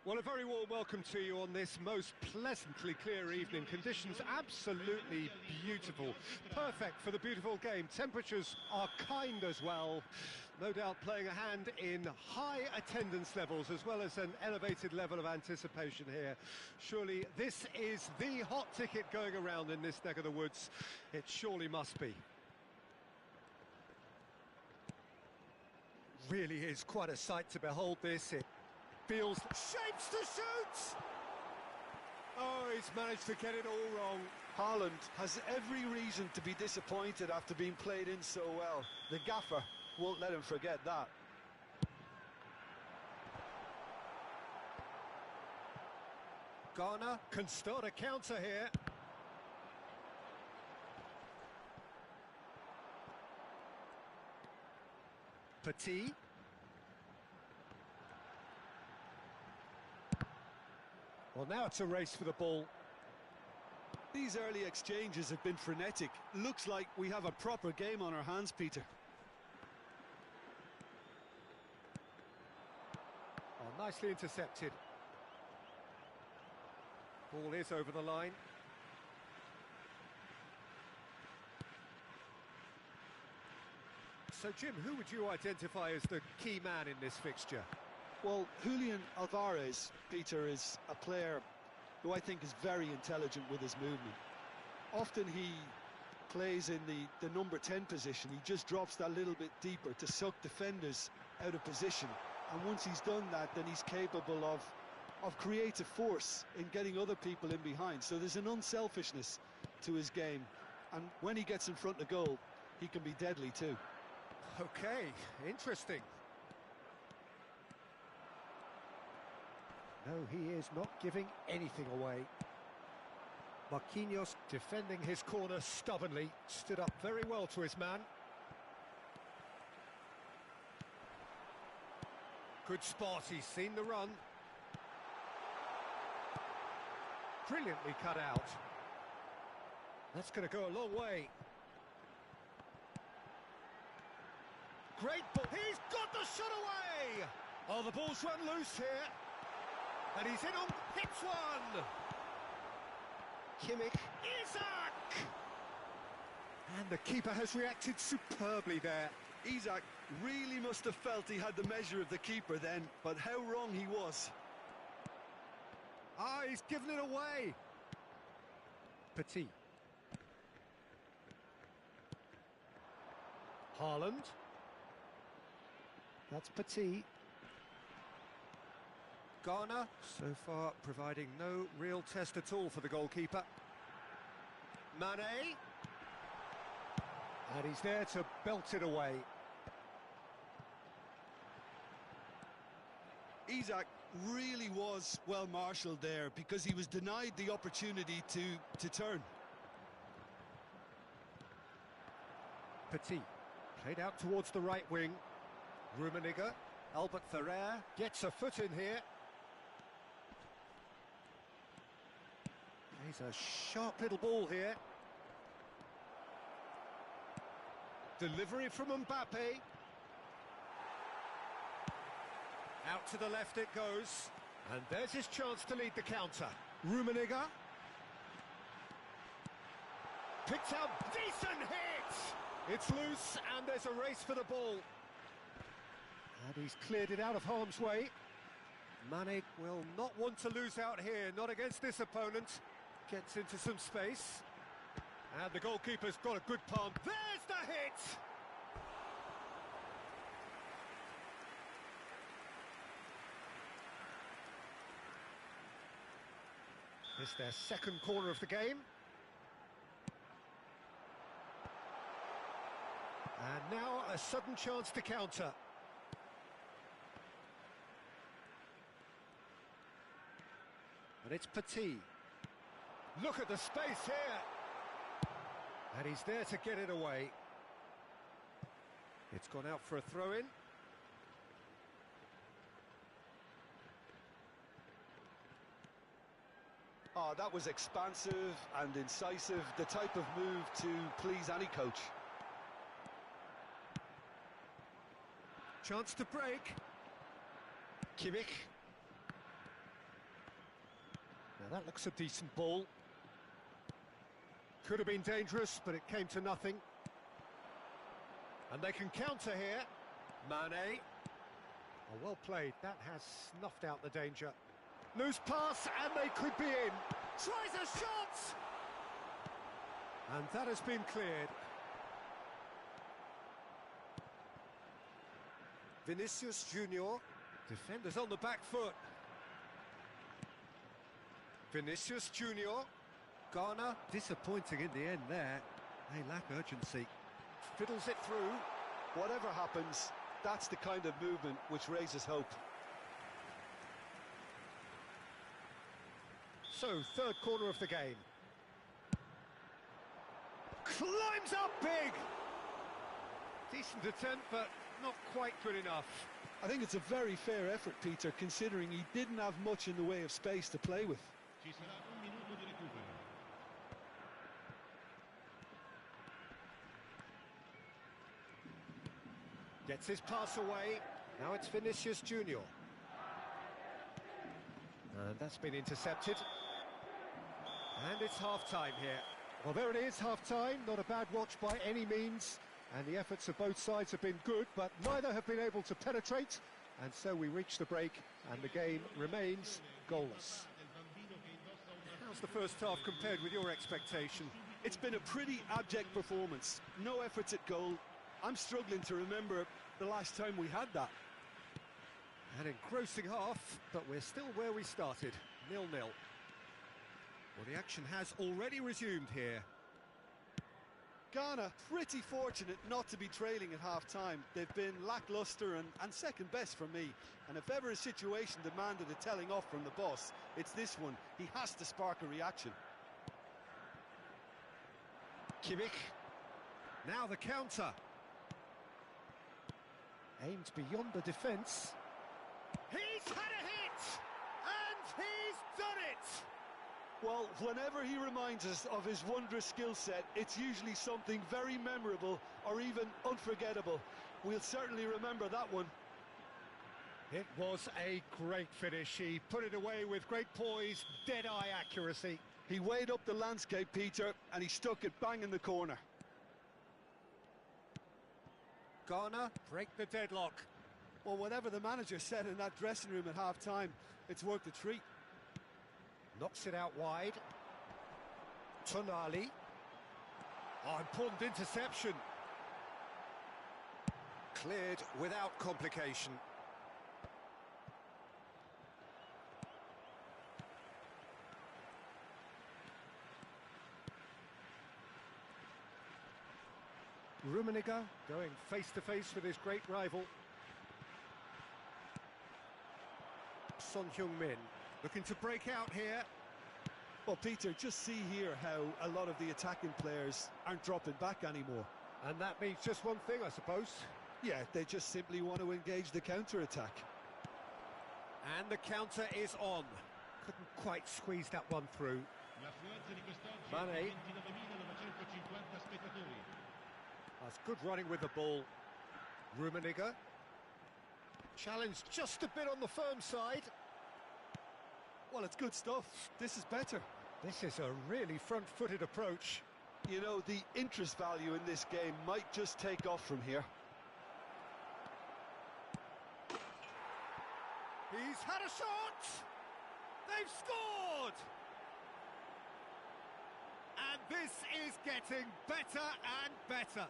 Well, a very warm welcome to you on this most pleasantly clear evening. Conditions absolutely beautiful. Perfect for the beautiful game. Temperatures are kind as well. No doubt playing a hand in high attendance levels as well as an elevated level of anticipation here. Surely this is the hot ticket going around in this neck of the woods. It surely must be. Really is quite a sight to behold this. It feels shapes to shoot! Oh, he's managed to get it all wrong. Haaland has every reason to be disappointed after being played in so well. The gaffer won't let him forget that. Ghana can start a counter here. Petit. Well, now it's a race for the ball. These early exchanges have been frenetic. Looks like we have a proper game on our hands, Peter. Oh, nicely intercepted. Ball is over the line. So, Jim, who would you identify as the key man in this fixture? Well, Julian Alvarez, Peter, is a player who I think is very intelligent with his movement. Often he plays in the number 10 position. He just drops that little bit deeper to suck defenders out of position. And once he's done that, then he's capable of creative force in getting other people in behind. So there's an unselfishness to his game. And when he gets in front of goal, he can be deadly too. Okay, interesting. No, he is not giving anything away. Marquinhos defending his corner stubbornly, stood up very well to his man. Good spot, he's seen the run. Brilliantly cut out. That's going to go a long way. Great ball, he's got the shot away! Oh, the ball's run loose here. And he's in on, hits one! Cheick, Isaac! And the keeper has reacted superbly there. Isaac really must have felt he had the measure of the keeper then, but how wrong he was. Ah, he's given it away. Petit. Haaland. That's Petit. Ghana, so far providing no real test at all for the goalkeeper. Mane. And he's there to belt it away. Isaac really was well marshalled there because he was denied the opportunity to turn. Petit. Played out towards the right wing. Rummenigge. Albert Ferrer gets a foot in here. He's a sharp little ball here. Delivery from Mbappe. Out to the left it goes. And there's his chance to lead the counter. Rummenigge. Picked out, decent hit! It's loose and there's a race for the ball. And he's cleared it out of harm's way. Mane will not want to lose out here, not against this opponent. Gets into some space. And the goalkeeper's got a good palm. There's the hit! It's their second corner of the game. And now a sudden chance to counter. And it's Petit. Look at the space here. And he's there to get it away. It's gone out for a throw-in. Oh, that was expansive and incisive, the type of move to please any coach. Chance to break. Cheick. That looks a decent ball. Could have been dangerous, but it came to nothing. And they can counter here. Mane. Oh, well played. That has snuffed out the danger. Loose pass, and they could be in. Tries a shot! And that has been cleared. Vinicius Junior. Defenders on the back foot. Vinicius Junior. Ghana disappointing in the end there. They lack urgency. Fiddles it through. Whatever happens, that's the kind of movement which raises hope. So, third corner of the game. Climbs up big! Decent attempt, but not quite good enough. I think it's a very fair effort, Peter, considering he didn't have much in the way of space to play with. Gets his pass away. Now it's Vinicius Junior. And that's been intercepted. And it's half-time here. Well, there it is, half-time. Not a bad watch by any means. And the efforts of both sides have been good, but neither have been able to penetrate. And so we reach the break, and the game remains goalless. How's the first half compared with your expectation? It's been a pretty abject performance. No efforts at goal. I'm struggling to remember the last time we had that. An engrossing half, but we're still where we started, 0-0. Well, the action has already resumed here. Ghana pretty fortunate not to be trailing at half-time. They've been lacklustre and second best for me. And if ever a situation demanded a telling off from the boss, it's this one. He has to spark a reaction. Cheick. Now the counter. Aimed beyond the defence. He's had a hit! And he's done it! Well, whenever he reminds us of his wondrous skill set, it's usually something very memorable or even unforgettable. We'll certainly remember that one. It was a great finish. He put it away with great poise, dead-eye accuracy. He weighed up the landscape, Peter, and he stuck it bang in the corner. Ghana break the deadlock. Well, whatever the manager said in that dressing room at half-time, it's worth the treat. Knocks it out wide. Tonali. Oh, important interception. Cleared without complication. Rummenigge going face-to-face with his great rival. Son Heung-min looking to break out here. Well, Peter, just see here how a lot of the attacking players aren't dropping back anymore. And that means just one thing, I suppose. Yeah, they just simply want to engage the counter-attack. And the counter is on. Couldn't quite squeeze that one through. Mane. That's good running with the ball. Rummenigge. Challenged just a bit on the firm side. Well, it's good stuff. This is better. This is a really front-footed approach. You know, the interest value in this game might just take off from here. He's had a shot! They've scored! And this is getting better and better.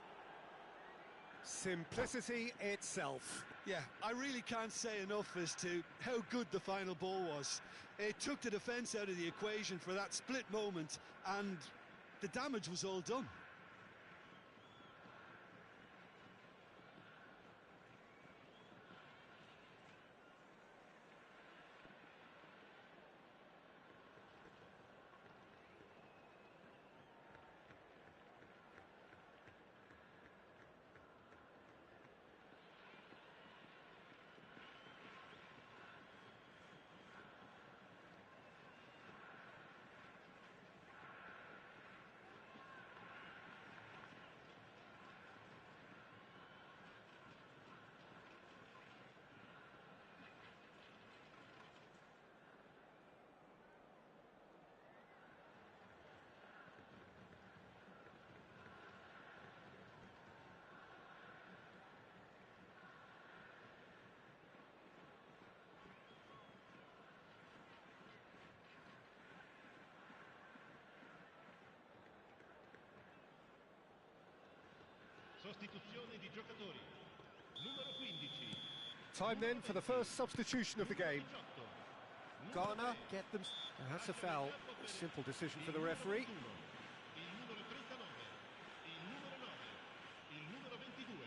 Simplicity itself. Yeah, I really can't say enough as to how good the final ball was. It took the defence out of the equation for that split moment, and the damage was all done. Sostituzione di giocatori. Numero 15. Time then for the first substitution of the game. 18. Ghana get them. That's a foul. A simple decision for the referee. Il numero 39. Il numero 9. Il numero 22.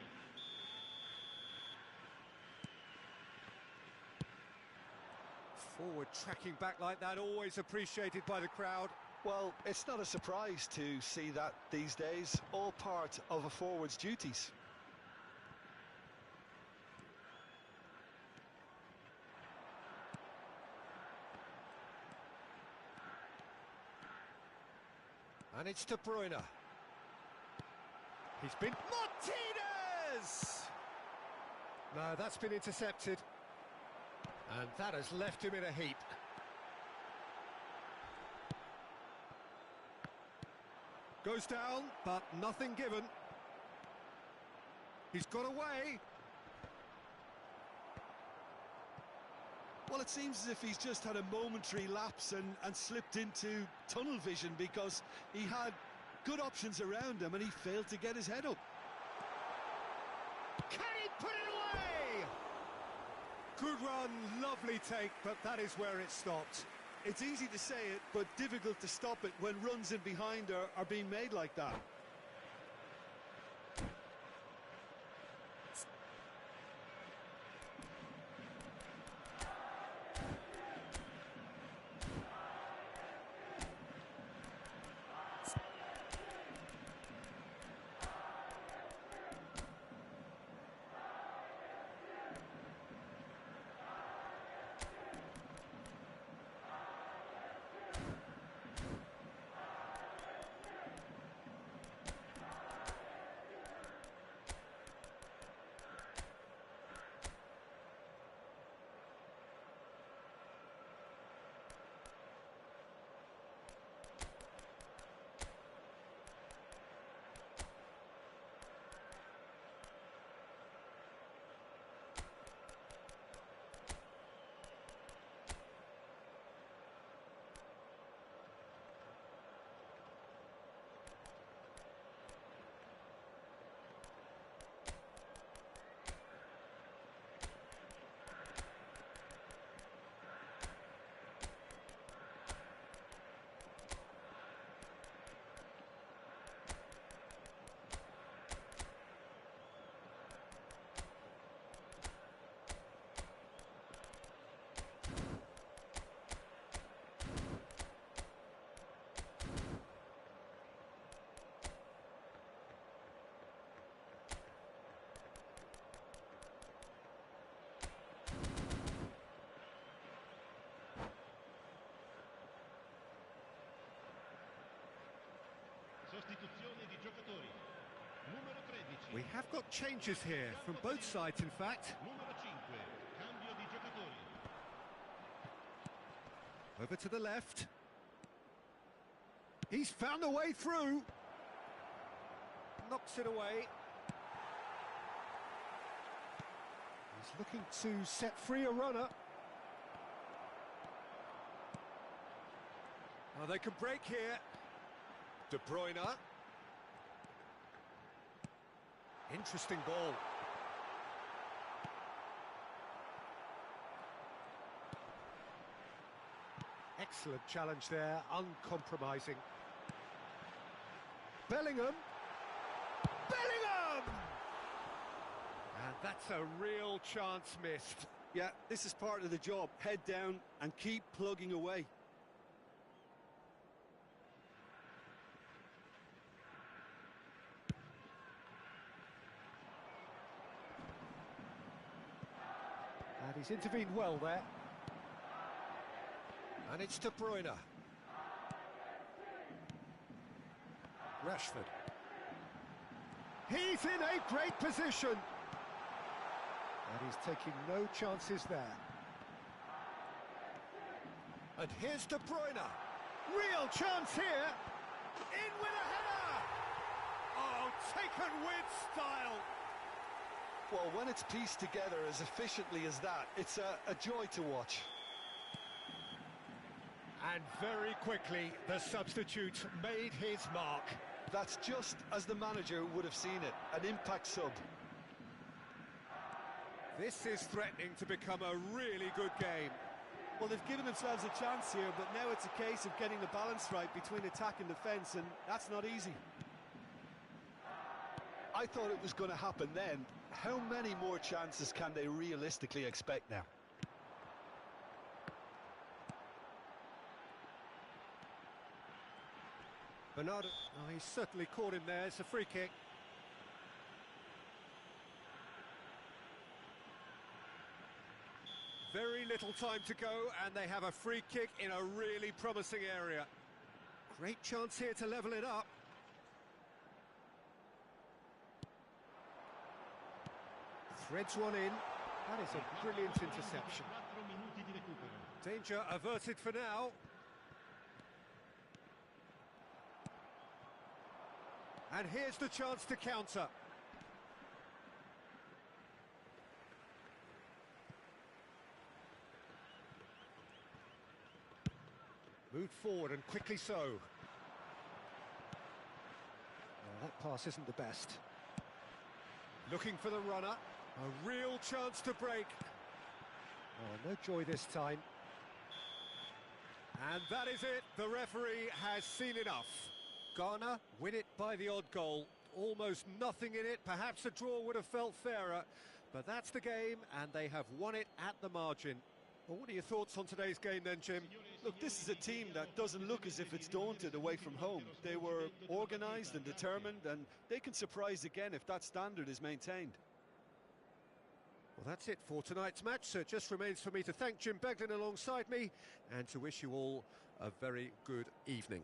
Forward tracking back like that, always appreciated by the crowd. Well, it's not a surprise to see that these days, all part of a forward's duties. And it's De Bruyne. He's been... Martinez! No, that's been intercepted. And that has left him in a heap. Goes down, but nothing given. He's got away. Well, it seems as if he's just had a momentary lapse and slipped into tunnel vision, because he had good options around him and he failed to get his head up. Can he put it away? Good run, lovely take, but that is where it stopped. It's easy to say it, but difficult to stop it when runs in behind are being made like that. Sostituzione di giocatori. Numero 13. We have got changes here, from both sides in fact. Numero 5. Cambio di giocatori. Over to the left. He's found a way through. Knocks it away. He's looking to set free a runner. Oh, they can break here. De Bruyne. Interesting ball. Excellent challenge there, uncompromising. Bellingham. Bellingham! And that's a real chance missed. Yeah, this is part of the job. Head down and keep plugging away. And he's intervened well there. And it's De Bruyne. Rashford. He's in a great position. And he's taking no chances there. And here's De Bruyne. Real chance here. In with a header. Oh, taken with style. Well, when it's pieced together as efficiently as that, it's a joy to watch. And very quickly, the substitute made his mark. That's just as the manager would have seen it, an impact sub. This is threatening to become a really good game. Well, they've given themselves a chance here, but now it's a case of getting the balance right between attack and defence, and that's not easy. I thought it was going to happen then. How many more chances can they realistically expect now? Bernardo, oh, he's certainly caught him there. It's a free kick. Very little time to go, and they have a free kick in a really promising area. Great chance here to level it up. Threads one in. That is a brilliant interception. 4 minuti di recupero. Danger averted for now. And here's the chance to counter. Moved forward and quickly so. Oh, that pass isn't the best. Looking for the runner. A real chance to break. Oh, no joy this time. And that is it. The referee has seen enough. Ghana win it by the odd goal. Almost nothing in it. Perhaps a draw would have felt fairer. But that's the game, and they have won it at the margin. Well, what are your thoughts on today's game then, Jim? Look, this is a team that doesn't look as if it's daunted away from home. They were organised and determined, and they can surprise again if that standard is maintained. Well, that's it for tonight's match, so it just remains for me to thank Jim Beglin alongside me and to wish you all a very good evening.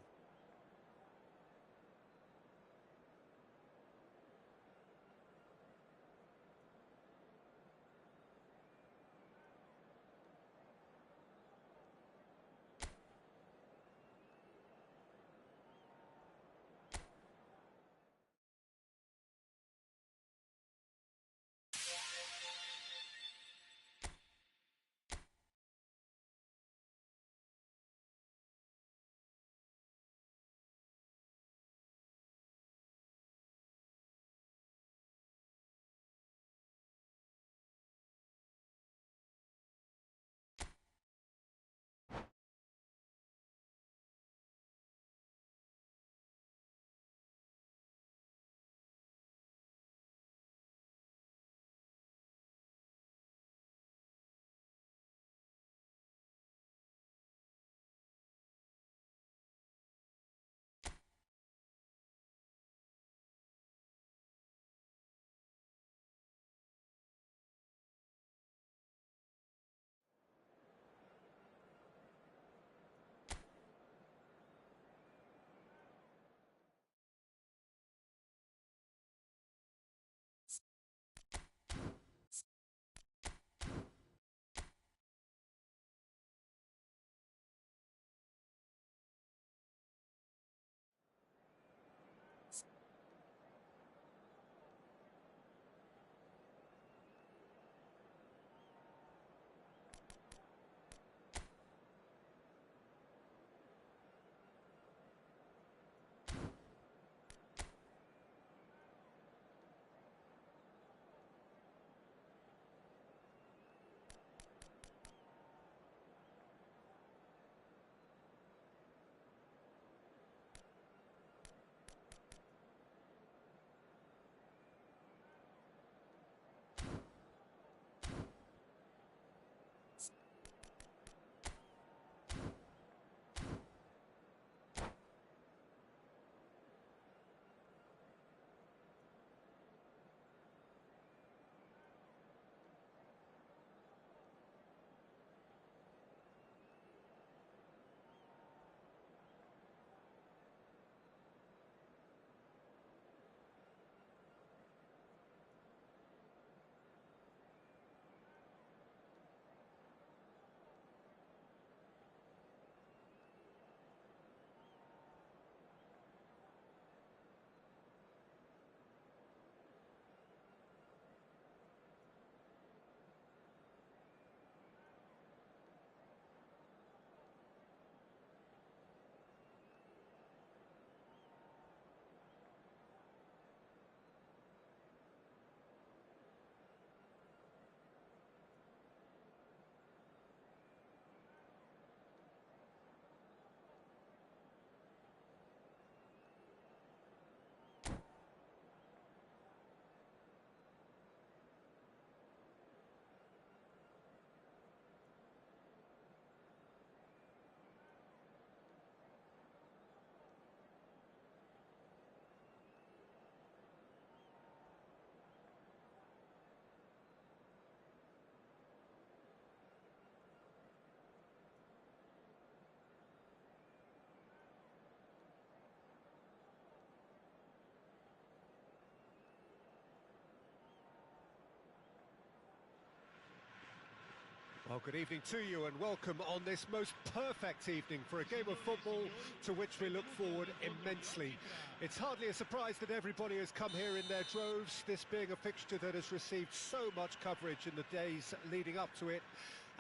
Well, good evening to you and welcome on this most perfect evening for a game of football to which we look forward immensely. It's hardly a surprise that everybody has come here in their droves, this being a fixture that has received so much coverage in the days leading up to it.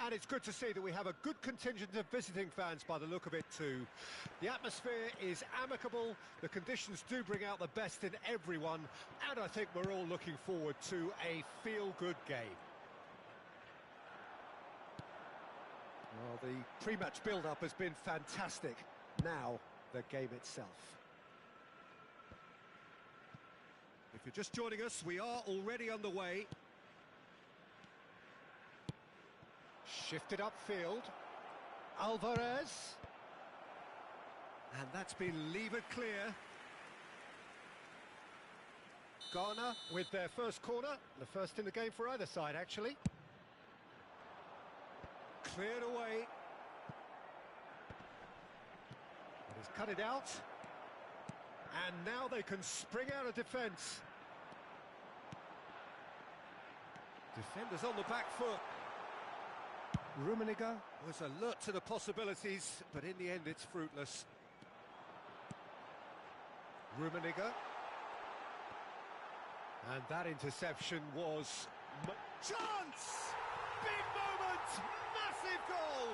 And it's good to see that we have a good contingent of visiting fans by the look of it too. The atmosphere is amicable, the conditions do bring out the best in everyone, and I think we're all looking forward to a feel-good game. Well, the pre-match build-up has been fantastic. Now, the game itself. If you're just joining us, we are already underway. Shifted upfield. Alvarez. And that's been levered clear. Ghana with their first corner. The first in the game for either side, actually. Cleared away. And he's cut it out. And now they can spring out of defence. Defenders on the back foot. Rummenigge was alert to the possibilities, but in the end it's fruitless. Rummenigge. And that interception was... chance! Big moment! Massive goal!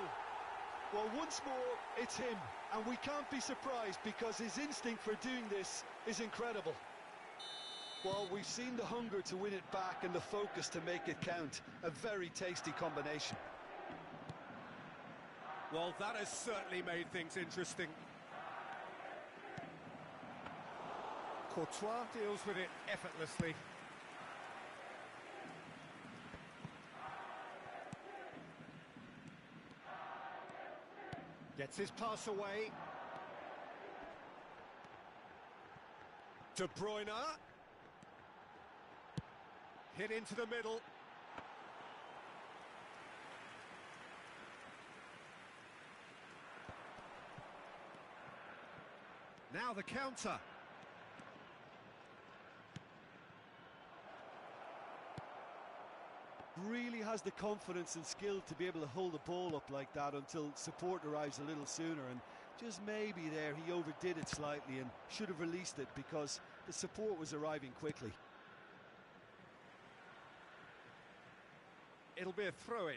Well, once more, it's him, and we can't be surprised because his instinct for doing this is incredible. Well, we've seen the hunger to win it back and the focus to make it count. A very tasty combination. Well, that has certainly made things interesting. Courtois deals with it effortlessly. Gets his pass away. De Bruyne. Hit into the middle. Now the counter. Really has the confidence and skill to be able to hold the ball up like that until support arrives a little sooner, and just maybe there he overdid it slightly and should have released it because the support was arriving quickly. It'll be a throw-in.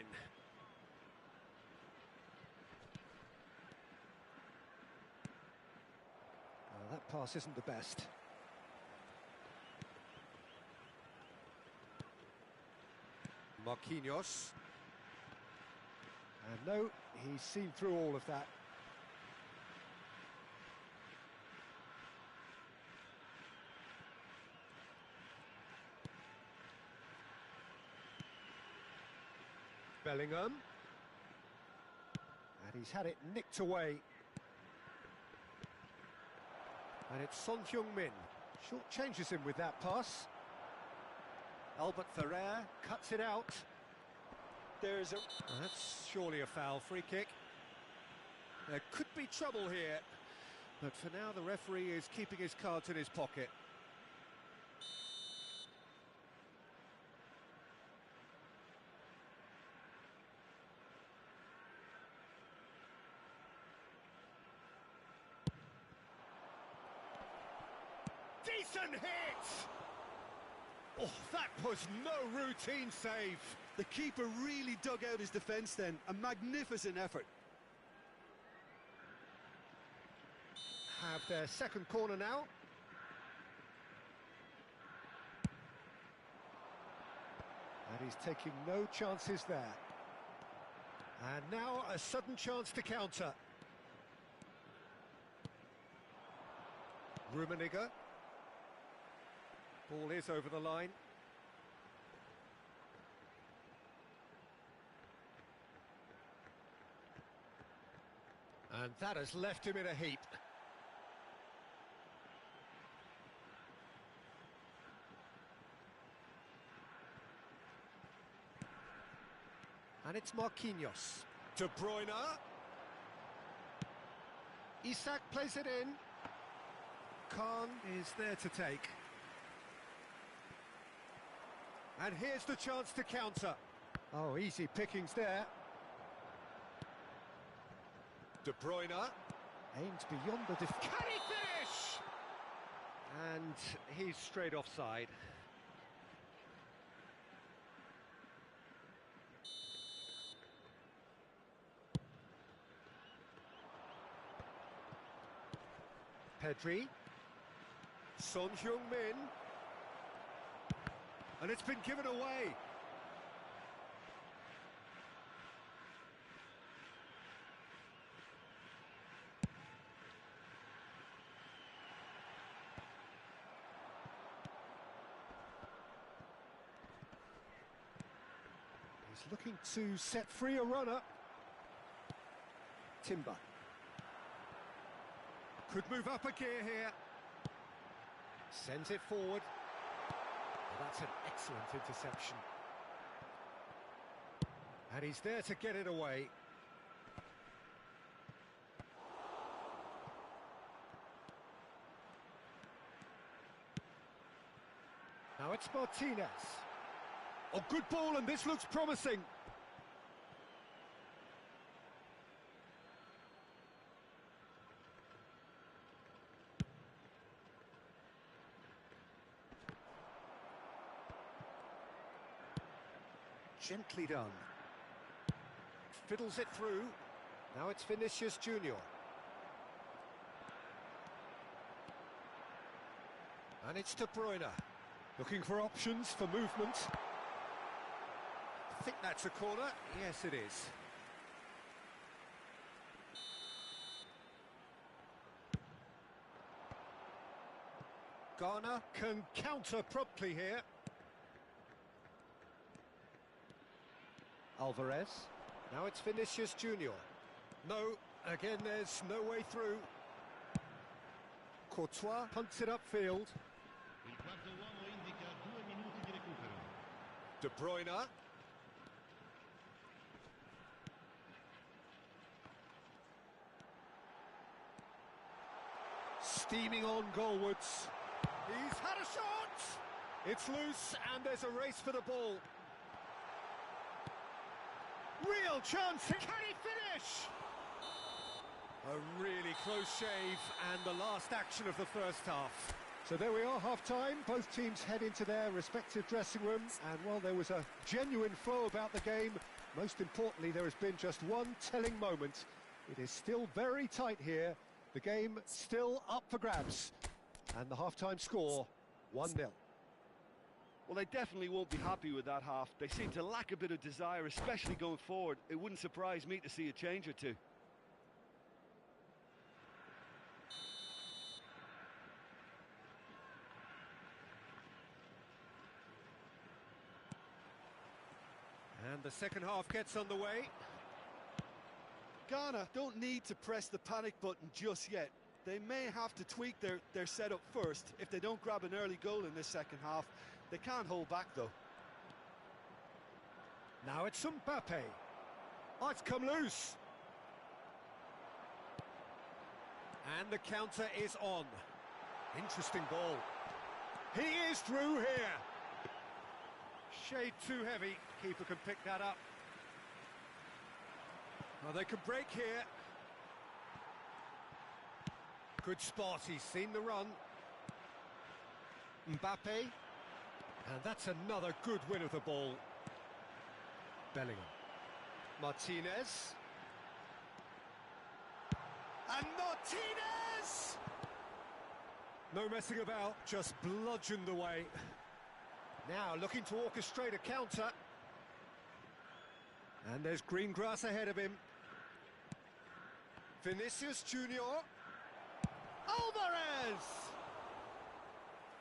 That pass isn't the best. Marquinhos. And no, he's seen through all of that. Bellingham. And he's had it nicked away. And it's Son Heung-min. Short changes him with that pass. Albert Ferrer cuts it out. There's a... That's surely a foul. Free kick. There could be trouble here. But for now, the referee is keeping his cards in his pocket. Decent hit! Oh, that was no routine save. The keeper really dug out his defence then. A magnificent effort. Have their second corner now. And he's taking no chances there. And now a sudden chance to counter. Rummenigge. Ball is over the line. And that has left him in a heap. And it's Marquinhos. De Bruyne. Isak plays it in. Khan is there to take. And here's the chance to counter. Oh, easy pickings there. De Bruyne. Aimed beyond the Can he finish? And he's straight offside. Pedri. Son Heung-min. And it's been given away. He's looking to set free a runner. Timber. Could move up a gear here. Sends it forward. Well, that's an excellent interception. And he's there to get it away. Now it's Martinez. Oh, good ball, and this looks promising. Gently done. Fiddles it through. Now it's Vinicius Junior. And it's De Bruyne. Looking for options for movement. I think that's a corner. Yes, it is. Ghana can counter promptly here. Alvarez. Now it's Vinicius Junior. No, again there's no way through. Courtois punts it upfield. Il quarto uomo indica 2 minuti di recupero. De Bruyne. Steaming on goalwards. He's had a shot! It's loose and there's a race for the ball. Real chance. Can he finish? A really close shave and the last action of the first half. So there we are, half-time. Both teams head into their respective dressing rooms, and while there was a genuine flow about the game, most importantly there has been just one telling moment. It is still very tight here. The game still up for grabs, and the half-time score 1-0. Well, they definitely won't be happy with that half. They seem to lack a bit of desire, especially going forward. It wouldn't surprise me to see a change or two. And the second half gets underway. Ghana don't need to press the panic button just yet. They may have to tweak their setup first if they don't grab an early goal in this second half. They can't hold back, though. Now it's Mbappe. Oh, it's come loose. And the counter is on. Interesting ball. He is through here. Shade too heavy. Keeper can pick that up. Well, they can break here. Good spot. He's seen the run. Mbappe. And that's another good win of the ball. Bellingham. Martinez. And Martinez! No messing about, just bludgeoned away. Now looking to orchestrate a counter. And there's green grass ahead of him. Vinicius Junior. Alvarez!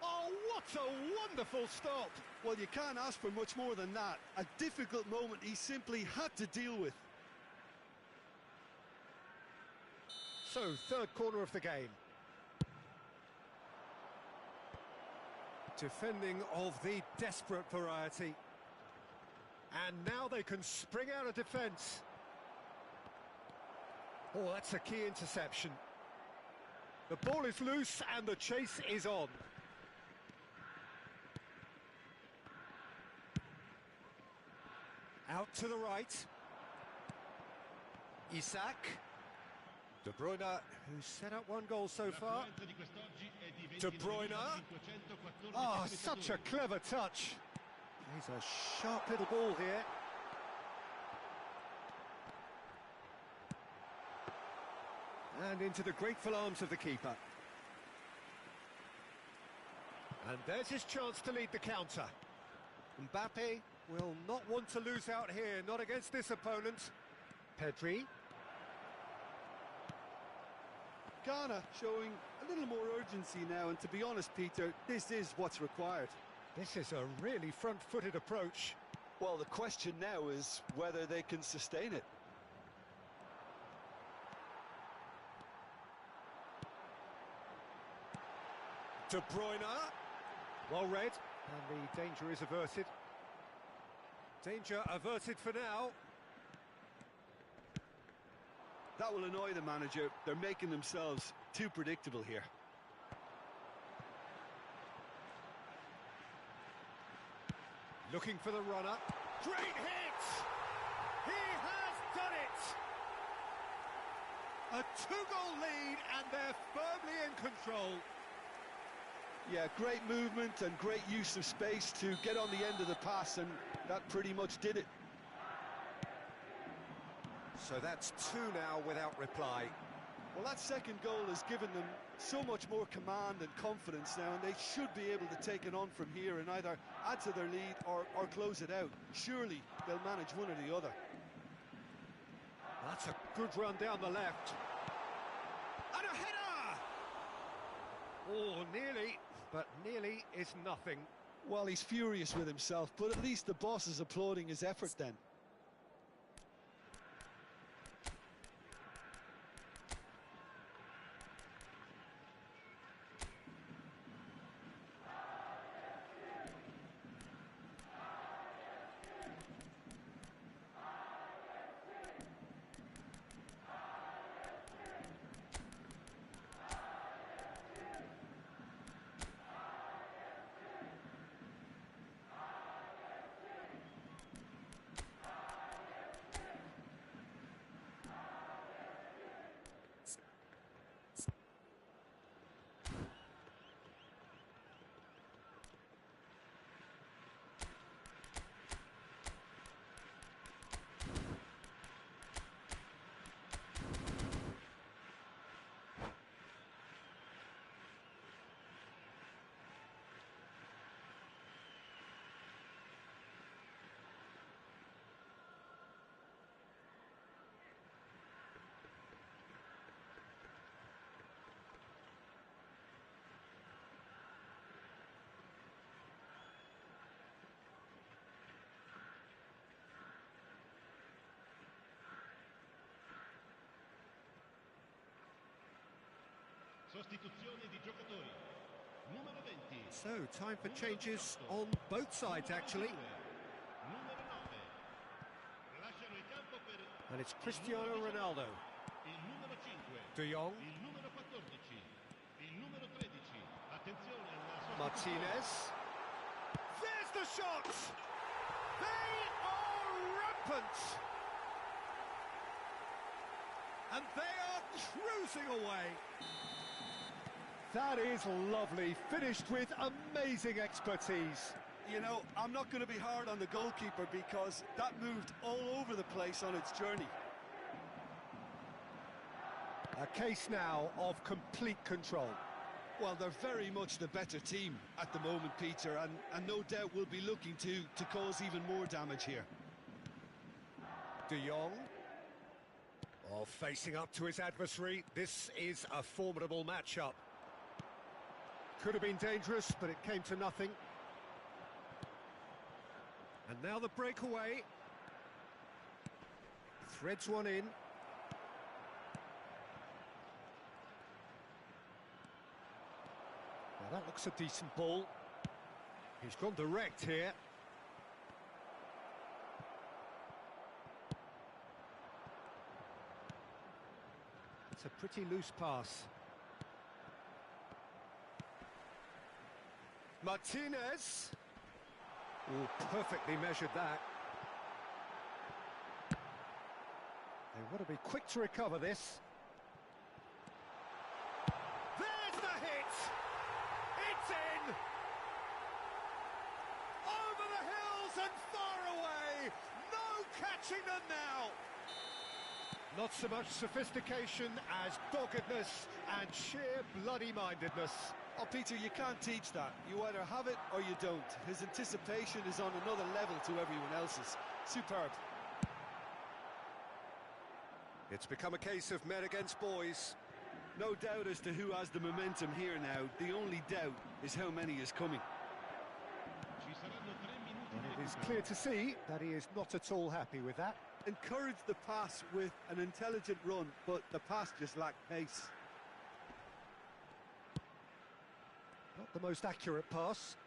Oh, what a wonderful stop! Well, you can't ask for much more than that. A difficult moment he simply had to deal with. So, third corner of the game. Defending of the desperate variety. And now they can spring out of defence. Oh, that's a key interception. The ball is loose and the chase is on. Out to the right. Cheick. De Bruyne, who's set up one goal so far. De Bruyne. Oh, such a clever touch. He's a sharp little ball here. And into the grateful arms of the keeper. And there's his chance to lead the counter. Mbappe will not want to lose out here, not against this opponent. Pedri. Ghana showing a little more urgency now, and to be honest, Peter, this is what's required. This is a really front-footed approach. Well, the question now is whether they can sustain it. De Bruyne. Well read, and the danger is averted. Danger averted for now. That will annoy the manager. They're making themselves too predictable here. Looking for the runner. Great hit! He has done it! A two-goal lead, and they're firmly in control. Yeah, great movement and great use of space to get on the end of the pass, and that pretty much did it. So that's two now without reply. Well, that second goal has given them so much more command and confidence now, and they should be able to take it on from here and either add to their lead or close it out. Surely they'll manage one or the other. That's a good run down the left. And a header! Oh, nearly, but nearly is nothing. Well, he's furious with himself, but at least the boss is applauding his effort then. Sostituzione di giocatori. Numero 20. So, time for changes on both sides, actually. Numero 9. Lasciano il campo per And it's Cristiano Ronaldo. il numero 5. De Jong. Il numero 14. Il numero 13. Attenzione alla Martinez. There's the shot! They are rampant! And they are cruising away. That is lovely, finished with amazing expertise. You know, I'm not going to be hard on the goalkeeper because that moved all over the place on its journey. A case now of complete control. Well, they're very much the better team at the moment, Peter, and no doubt will be looking to cause even more damage here. De Jong. Oh, facing up to his adversary. This is a formidable matchup. Could have been dangerous, but it came to nothing. And now the breakaway. Threads one in. Now that looks a decent ball. He's gone direct here. It's a pretty loose pass. Martinez. Oh, perfectly measured that. They want to be quick to recover this. catching them now. Not so much sophistication as doggedness and sheer bloody-mindedness. Oh, Peter, you can't teach that. You either have it or you don't. His anticipation is on another level to everyone else's. Superb. It's become a case of men against boys. No doubt as to who has the momentum here now. The only doubt is how many is coming. Ci saranno 3 minuti And di it is recupero. clear to see that he is not at all happy with that. Encourage the pass with an intelligent run, but the pass just lacked pace. Not the most accurate pass.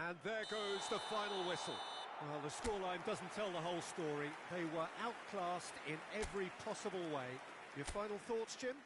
And there goes the final whistle. Well, the scoreline doesn't tell the whole story. They were outclassed in every possible way. Your final thoughts, Jim?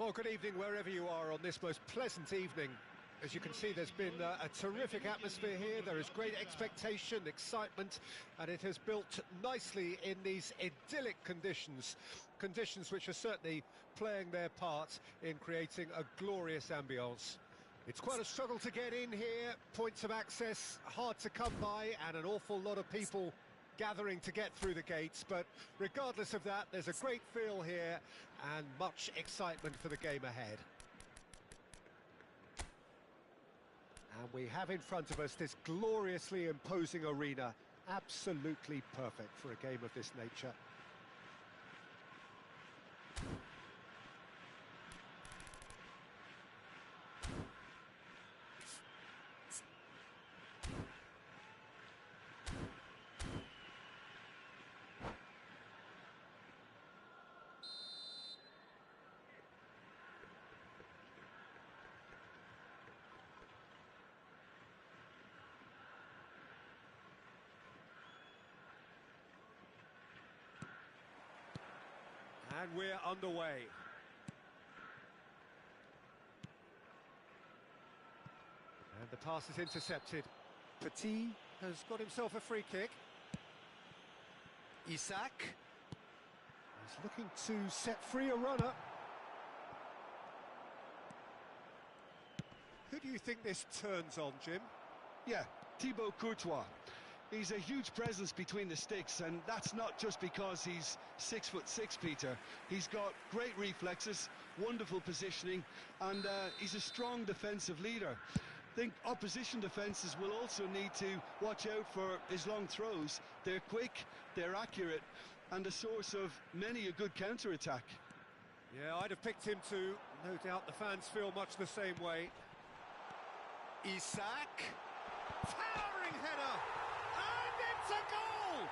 Well, good evening wherever you are on this most pleasant evening. As you can see, there's been a terrific atmosphere here. There is great expectation, excitement, and it has built nicely in these idyllic conditions. Conditions which are certainly playing their part in creating a glorious ambience. It's quite a struggle to get in here, points of access hard to come by, and an awful lot of people gathering to get through the gates, but regardless of that, there's a great feel here and much excitement for the game ahead. And we have in front of us this gloriously imposing arena, absolutely perfect for a game of this nature. And we're underway. And the pass is intercepted. Petit has got himself a free kick. Cheick is looking to set free a runner. Who do you think this turns on, Jim? Yeah, Thibaut Courtois. He's a huge presence between the sticks, and that's not just because he's 6'6", Peter. He's got great reflexes, wonderful positioning, and he's a strong defensive leader. I think opposition defences will also need to watch out for his long throws. They're quick, they're accurate, and a source of many a good counter-attack. Yeah, I'd have picked him too. No doubt the fans feel much the same way. Cheick, towering header! It's a goal!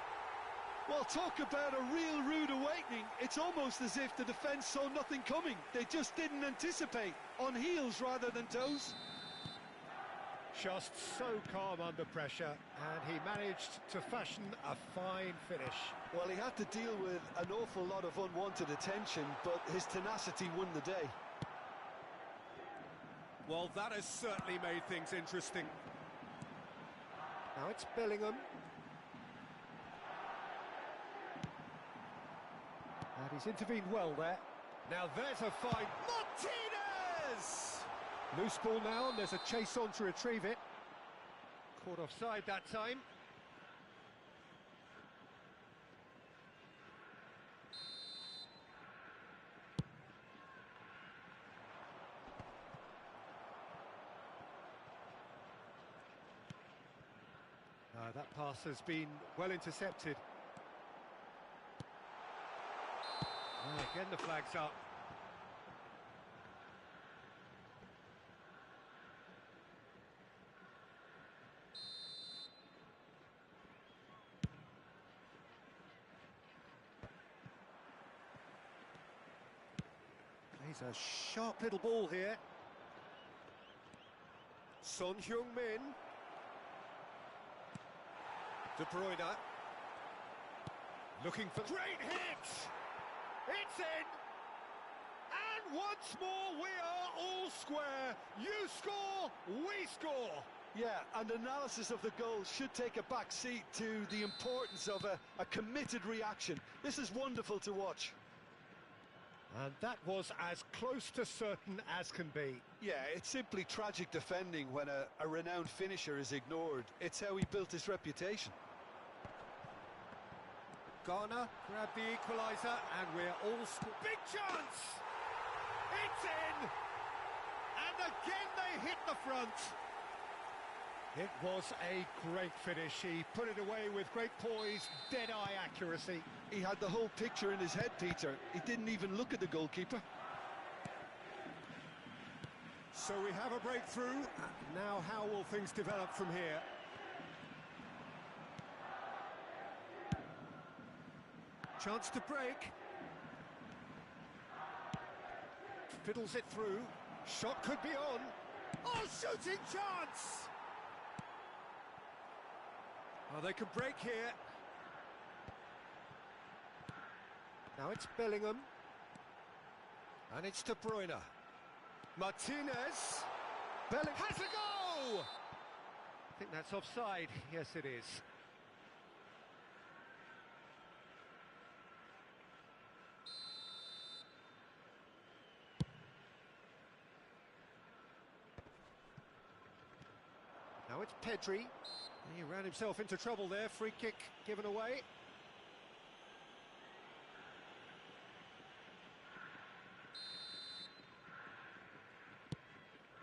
Well, talk about a real rude awakening. It's almost as if the defence saw nothing coming. They just didn't anticipate. On heels rather than toes. Just so calm under pressure, and he managed to fashion a fine finish. Well, he had to deal with an awful lot of unwanted attention, but his tenacity won the day. Well, that has certainly made things interesting. Now it's Bellingham. And he's intervened well there. Now there's a fine... Martinez! Loose ball now, and there's a chase on to retrieve it. Caught offside that time. That pass has been well intercepted. Again the flag's up. Plays a sharp little ball here. Son Heung-min. De Bruyne. Looking for... Great hit! It's in! And once more we are all square. You score, we score. Yeah, and analysis of the goal should take a back seat to the importance of a committed reaction. This is wonderful to watch. And that was as close to certain as can be. Yeah, it's simply tragic defending when a renowned finisher is ignored. It's how he built his reputation. Garner grabbed the equaliser, and we're all... Big chance! It's in! And again they hit the front. It was a great finish. He put it away with great poise, dead-eye accuracy. He had the whole picture in his head, Peter. He didn't even look at the goalkeeper. So we have a breakthrough. Now how will things develop from here? Chance to break. Fiddles it through. Shot could be on. Oh, shooting chance! Oh, they could break here. Now it's Bellingham. And it's De Bruyne. Martinez. Belling has a go! I think that's offside. Yes, it is. Now it's Pedri. He ran himself into trouble there. Free kick given away.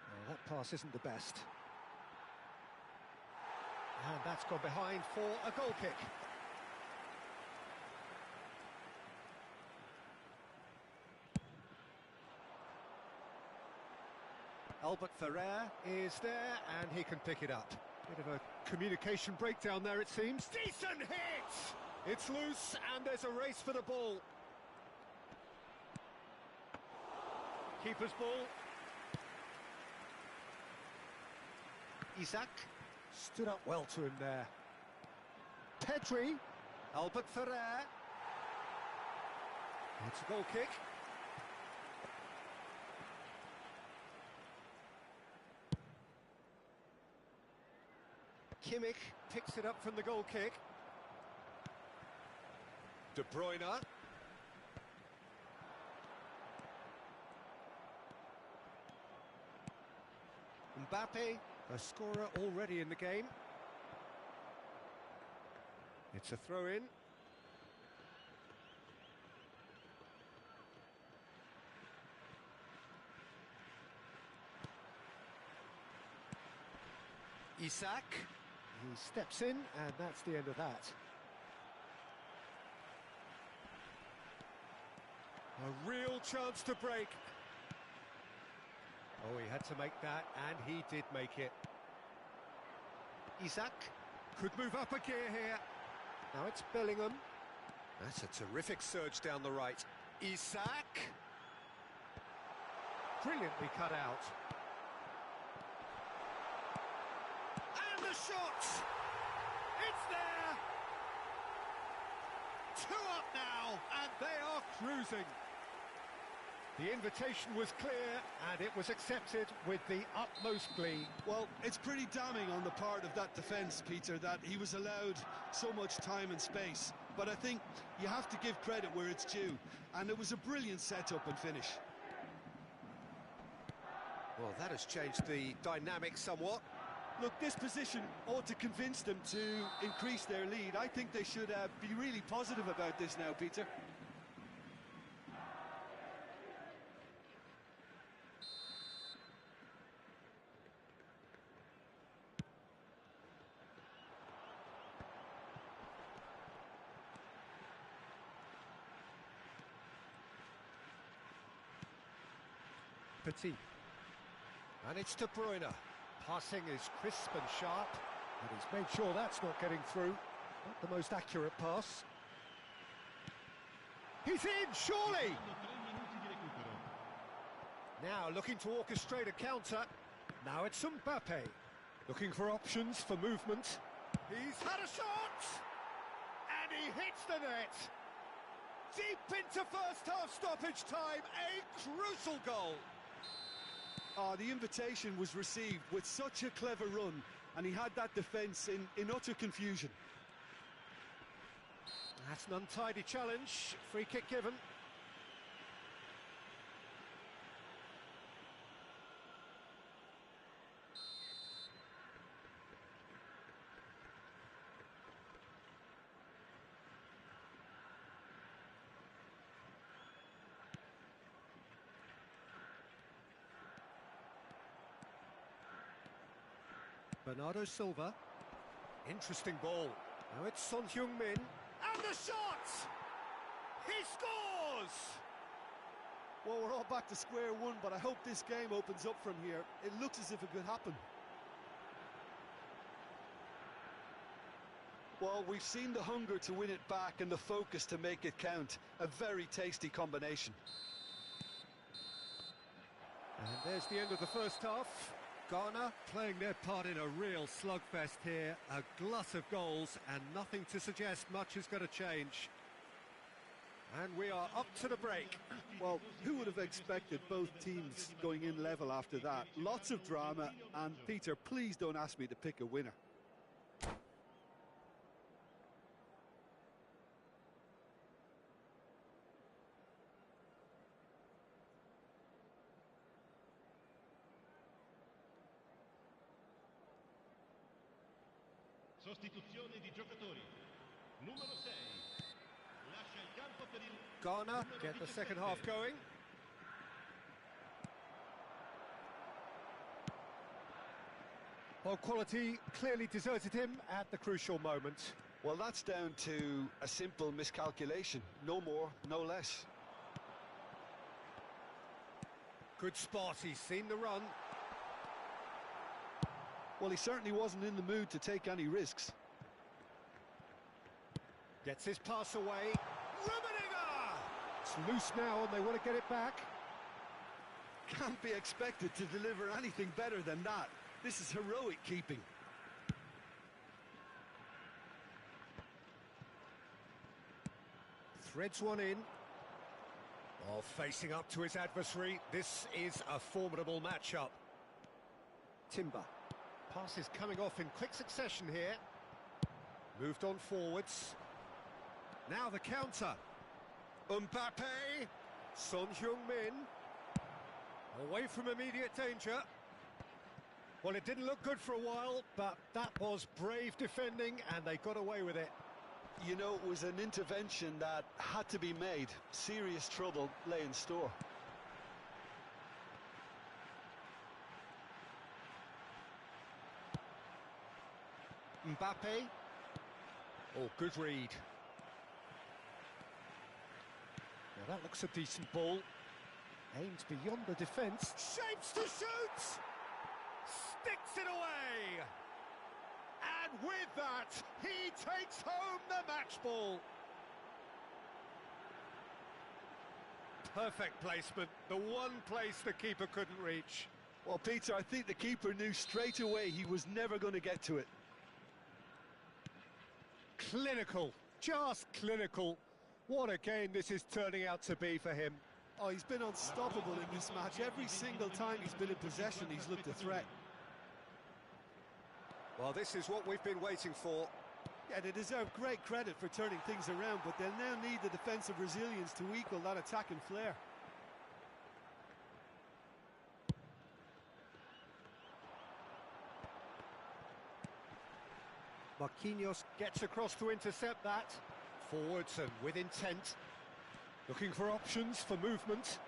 Oh, that pass isn't the best. And that's gone behind for a goal kick. Albert Ferrer is there, and he can pick it up. Bit of a communication breakdown there, it seems. Decent hit! It's loose, and there's a race for the ball. Keeper's ball. Isaac stood up well to him there. Pedri. Albert Ferrer. It's a goal kick. Cheick picks it up from the goal kick. De Bruyne. Mbappe, a scorer already in the game. It's a throw-in. Isaac. He steps in, and that's the end of that. A real chance to break. Oh, he had to make that, and he did make it. Isaac could move up a gear here. Now it's Bellingham. That's a terrific surge down the right. Isaac. Brilliantly cut out. And the shot! It's there! 2 up now, and they are cruising. The invitation was clear, and it was accepted with the utmost glee. Well, it's pretty damning on the part of that defence, Peter, that he was allowed so much time and space. But I think you have to give credit where it's due, and it was a brilliant setup and finish. Well, that has changed the dynamic somewhat. Look, this position ought to convince them to increase their lead. I think they should be really positive about this now, Peter. Petit. And it's De Bruyne. Passing is crisp and sharp, and he's made sure that's not getting through. Not the most accurate pass. He's in, surely! Now looking to orchestrate a counter. Now it's Mbappe. Looking for options for movement. He's had a shot! And he hits the net! Deep into first half stoppage time, a crucial goal! The invitation was received with such a clever run, and he had that defence in utter confusion. That's an untidy challenge. Free kick given. Bernardo Silva. Interesting ball. Now it's Son Heung-min. And the shot! He scores! Well, we're all back to square one, but I hope this game opens up from here. It looks as if it could happen. Well, we've seen the hunger to win it back and the focus to make it count. A very tasty combination. And there's the end of the first half. Ghana playing their part in a real slugfest here. A glut of goals and nothing to suggest much is going to change. And we are up to the break. Well, who would have expected both teams going in level after that? Lots of drama, and Peter, please don't ask me to pick a winner. Sostituzione di giocatori. Numero 6. Lascia il campo per il Ghana get the second half going. Well, quality clearly deserted him at the crucial moment. Well, that's down to a simple miscalculation. No more, no less. Good spot, he's seen the run. Well, he certainly wasn't in the mood to take any risks. Gets his pass away. Rummenigge! It's loose now and they want to get it back. Can't be expected to deliver anything better than that. This is heroic keeping. Threads one in. While facing up to his adversary, this is a formidable matchup. Timber. Passes coming off in quick succession here. Moved on forwards. Now the counter. Mbappe. Son Heung-min. Away from immediate danger. Well, it didn't look good for a while, but that was brave defending, and they got away with it. You know, it was an intervention that had to be made. Serious trouble lay in store. Mbappe. Oh, good read. Now that looks a decent ball. Aims beyond the defence. Shapes to shoot! Sticks it away! And with that, he takes home the match ball. Perfect placement. The one place the keeper couldn't reach. Well, Peter, I think the keeper knew straight away he was never going to get to it. Clinical, just clinical. What a game this is turning out to be for him. Oh, he's been unstoppable in this match. Every single time he's been in possession, he's looked a threat. Well, this is what we've been waiting for. Yeah, they deserve great credit for turning things around, but they'll now need the defensive resilience to equal that attacking flair. Marquinhos gets across to intercept that. Forwards and with intent. Looking for options for movement.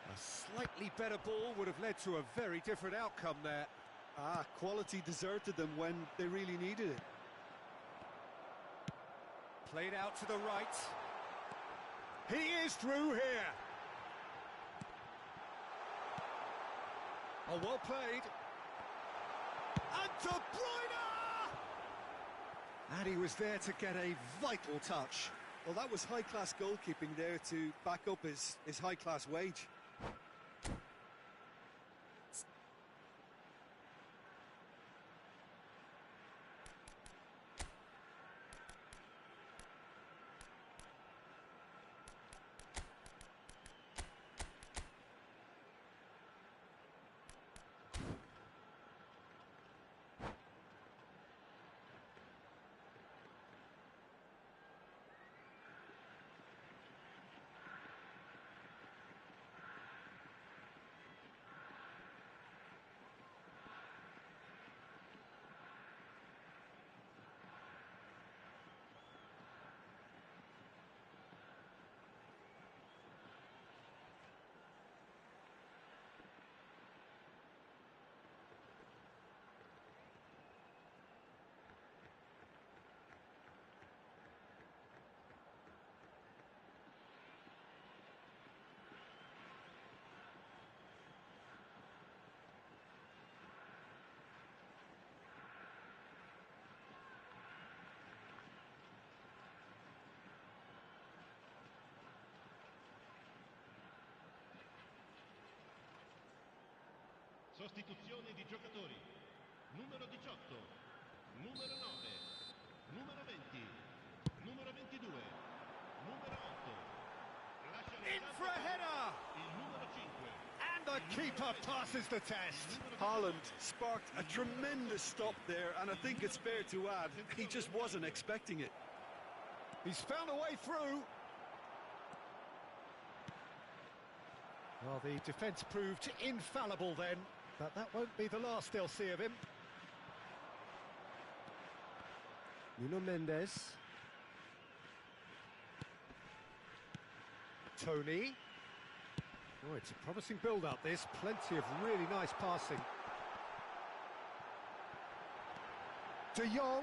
A slightly better ball would have led to a very different outcome there. Ah, quality deserted them when they really needed it. Played out to the right. He is through here. Oh, well played. And De Bruyne! And he was there to get a vital touch. Well, that was high-class goalkeeping there to back up his high-class wage. Sostituzione di giocatori. Numero 18, numero 9, numero 20, numero 22. keeper passes the test. Haaland sparked a tremendous stop there, and I think it's fair to add, he just wasn't expecting it. He's found a way through. Well, the defence proved infallible then, but that won't be the last they'll see of him. Nuno Mendes. Tony. Oh, it's a promising build-up, this. Plenty of really nice passing. De Jong.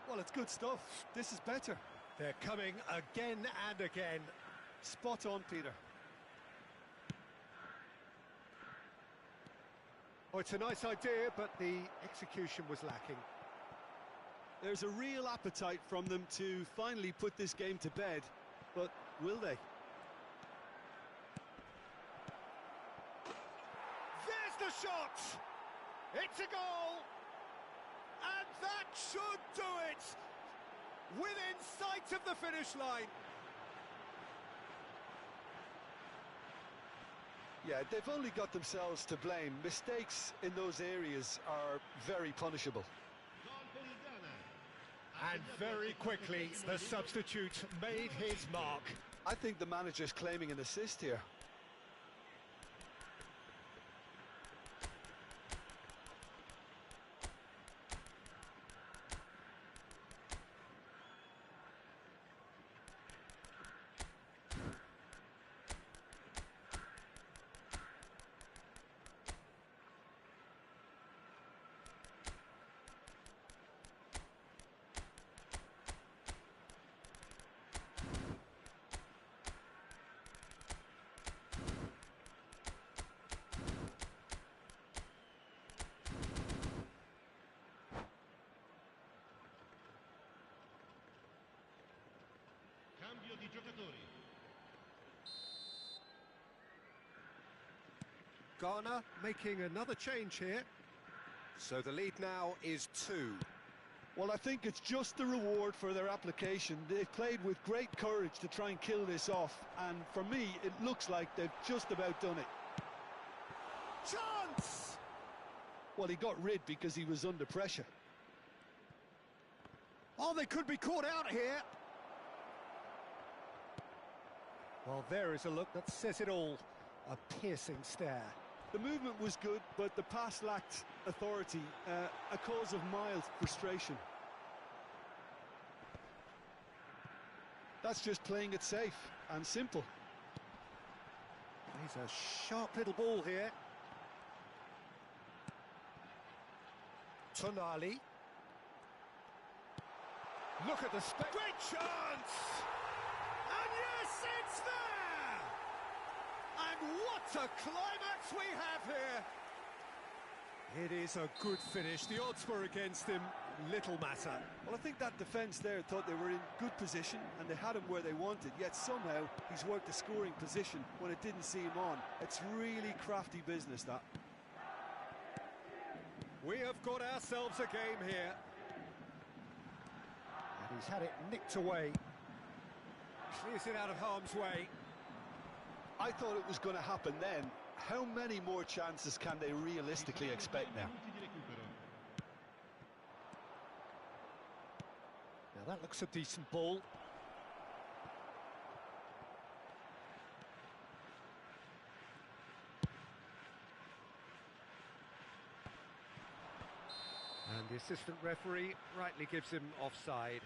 Well, it's good stuff. This is better. They're coming again and again. Spot on, Peter. Oh, it's a nice idea, but the execution was lacking. There's a real appetite from them to finally put this game to bed, but will they? There's the shot! It's a goal! And that should do it! Within sight of the finish line. Yeah, they've only got themselves to blame. Mistakes in those areas are very punishable. And very quickly, the substitute made his mark. I think the manager's claiming an assist here. Cambio di giocatori. Ghana making another change here. So the lead now is 2. Well, I think it's just the reward for their application. They've played with great courage to try and kill this off, and for me, it looks like they've just about done it. Chance! Well, he got rid because he was under pressure. Oh, they could be caught out here. Well, there is a look that says it all. A piercing stare. The movement was good, but the pass lacked authority, a cause of mild frustration. That's just playing it safe and simple. He's a sharp little ball here. Tonali. Look at the great chance! And yes, it's there! And what a climax we have here! It is a good finish. The odds were against him. Little matter. Well, I think that defence there thought they were in good position and they had him where they wanted, yet somehow he's worked a scoring position when it didn't see him on. It's really crafty business, that. We have got ourselves a game here. And he's had it nicked away. Clears it out of harm's way. I thought it was going to happen then. How many more chances can they realistically expect now? Now that looks a decent ball. And the assistant referee rightly gives him offside.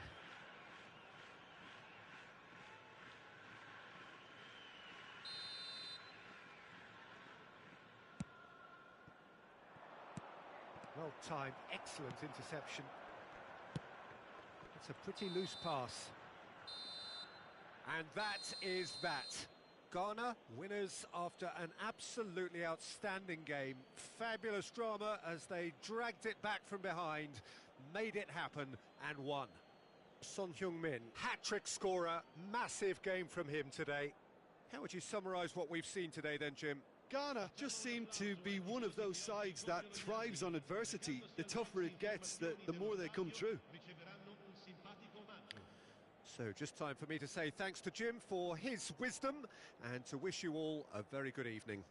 Well timed, excellent interception. It's a pretty loose pass. And that is that. Ghana winners after an absolutely outstanding game. Fabulous drama as they dragged it back from behind, made it happen and won. Son Heung-min, hat-trick scorer, massive game from him today. How would you summarise what we've seen today then, Jim? Ghana just seem to be one of those sides that thrives on adversity. The tougher it gets, the more they come through. So just time for me to say thanks to Jim for his wisdom and to wish you all a very good evening.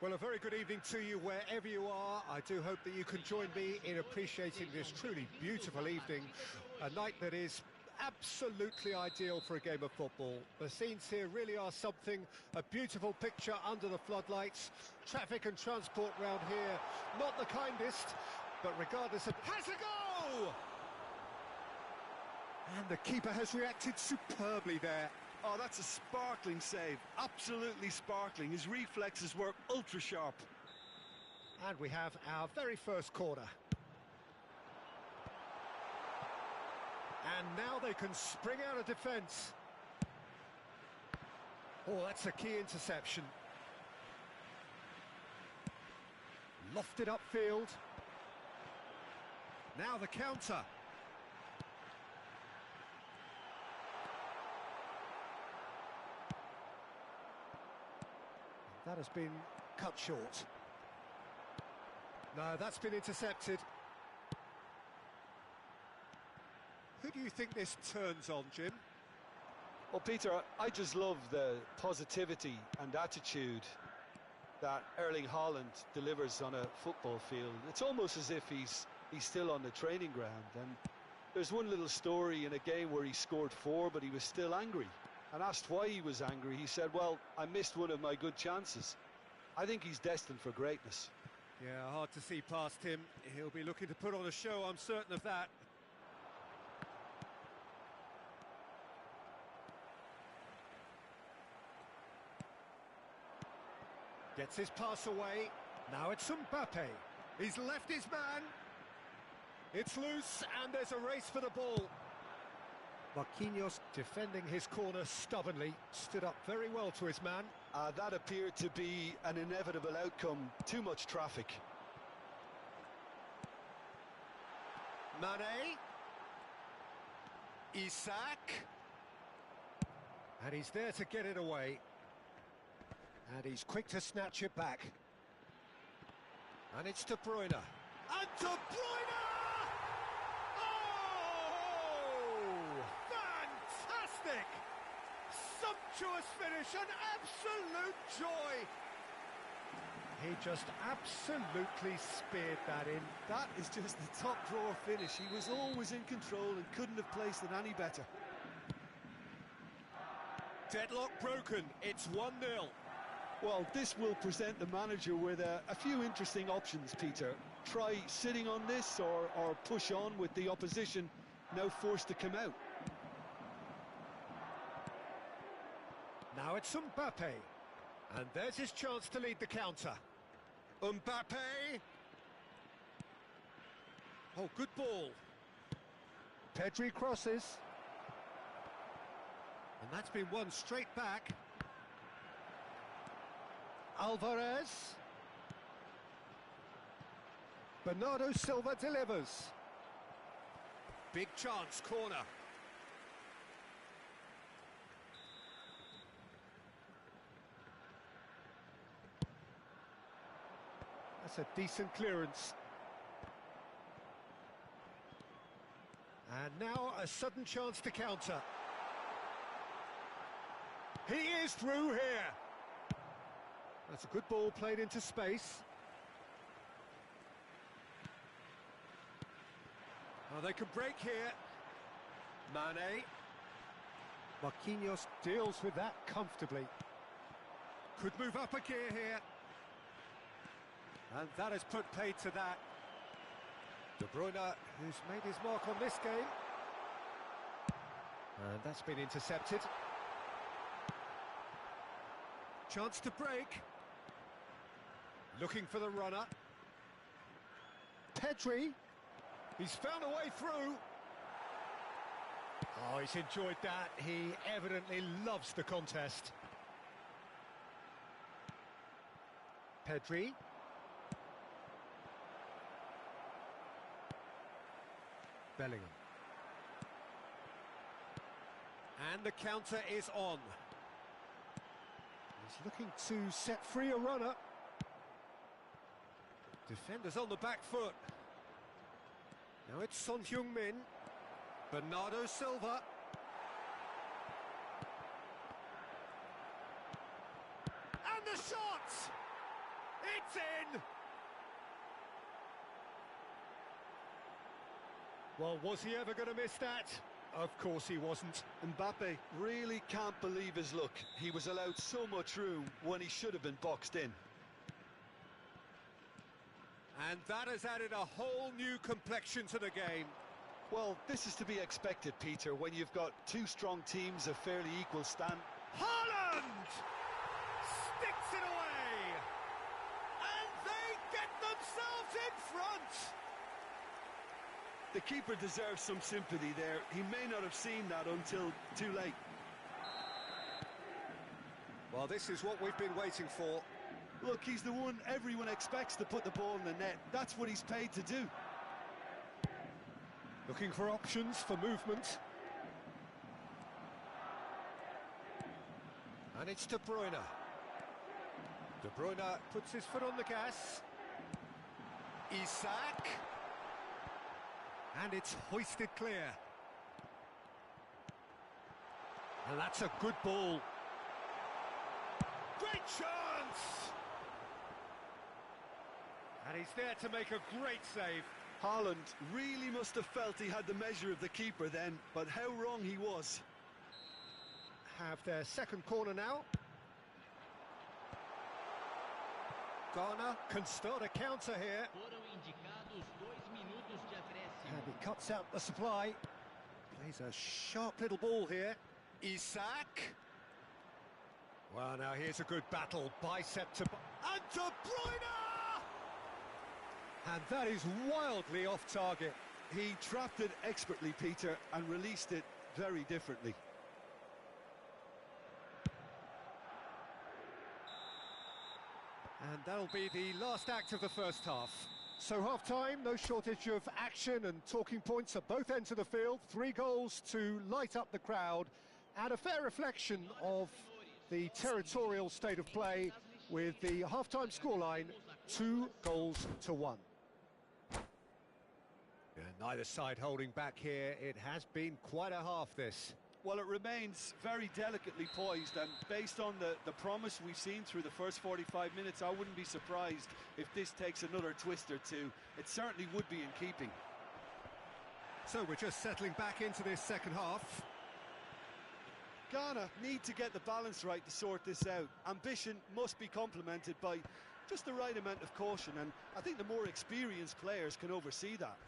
Well, a very good evening to you wherever you are. I do hope that you can join me in appreciating this truly beautiful evening, a night that is absolutely ideal for a game of football. The scenes here really are something, a beautiful picture under the floodlights. Traffic and transport round here, not the kindest, but regardless of... Has a go! And the keeper has reacted superbly there. Oh, that's a sparkling save, absolutely sparkling. His reflexes were ultra sharp. And we have our very first corner. And now they can spring out of defence. Oh, that's a key interception. Lofted upfield. Now the counter. That has been cut short. No, that's been intercepted. Who do you think this turns on, Jim? Well, Peter, I just love the positivity and attitude that Erling Haaland delivers on a football field. It's almost as if he's still on the training ground. And there's one little story in a game where he scored 4, but he was still angry. And asked why he was angry, he said, well, I missed one of my good chances. I think he's destined for greatness. Yeah, hard to see past him. He'll be looking to put on a show, I'm certain of that. Gets his pass away. Now it's Mbappe. He's left his man. It's loose, and there's a race for the ball. Marquinhos defending his corner stubbornly, stood up very well to his man. That appeared to be an inevitable outcome. Too much traffic. Mane. Isaac. And he's there to get it away. And he's quick to snatch it back. And it's De Bruyne. And De Bruyne! Sumptuous finish, an absolute joy. He just absolutely speared that in. That is just the top drawer finish. He was always in control and couldn't have placed it any better. Deadlock broken, it's 1-0. Well, this will present the manager with a few interesting options, Peter. Try sitting on this or push on with the opposition now forced to come out. Now it's Mbappe, and there's his chance to lead the counter. Mbappe! Oh, good ball. Pedri crosses. And that's been won straight back. Alvarez. Bernardo Silva delivers. Big chance, corner. That's a decent clearance. And now a sudden chance to counter. He is through here. That's a good ball played into space. Oh, they can break here. Mane. Marquinhos deals with that comfortably. Could move up a gear here. And that has put paid to that. De Bruyne, who's made his mark on this game. And that's been intercepted. Chance to break. Looking for the runner. Pedri. He's found a way through. Oh, he's enjoyed that. He evidently loves the contest. Pedri. Bellingham. And the counter is on. He's looking to set free a runner. Defenders on the back foot. Now it's Son Heung-min. Bernardo Silva. And the shot! It's in! Well, was he ever going to miss that? Of course he wasn't. Mbappe really can't believe his luck. He was allowed so much room when he should have been boxed in. And that has added a whole new complexion to the game. Well, this is to be expected, Peter, when you've got two strong teams of fairly equal stand. Haaland! Sticks it away! And they get themselves in front! The keeper deserves some sympathy there. He may not have seen that until too late. Well, this is what we've been waiting for. Look, he's the one everyone expects to put the ball in the net. That's what he's paid to do. Looking for options for movement. And it's De Bruyne. De Bruyne puts his foot on the gas. Cheick. And it's hoisted clear. And that's a good ball. Great chance! And he's there to make a great save. Haaland really must have felt he had the measure of the keeper then, but how wrong he was. Have their second corner now. Ghana can start a counter here. And he cuts out the supply. Plays a sharp little ball here. Cheick. Well, now here's a good battle. Bicep to... And De Bruyne! And that is wildly off target. He trapped it expertly, Peter, and released it very differently. And that'll be the last act of the first half. So half-time, no shortage of action and talking points at both ends of the field. 3 goals to light up the crowd, and a fair reflection of the territorial state of play with the half-time scoreline 2-1. And neither side holding back here. It has been quite a half, this. Well, it remains very delicately poised, and based on the promise we've seen through the first 45 minutes, I wouldn't be surprised if this takes another twist or two. It certainly would be in keeping. So we're just settling back into this second half. Ghana need to get the balance right to sort this out. Ambition must be complemented by just the right amount of caution, and I think the more experienced players can oversee that.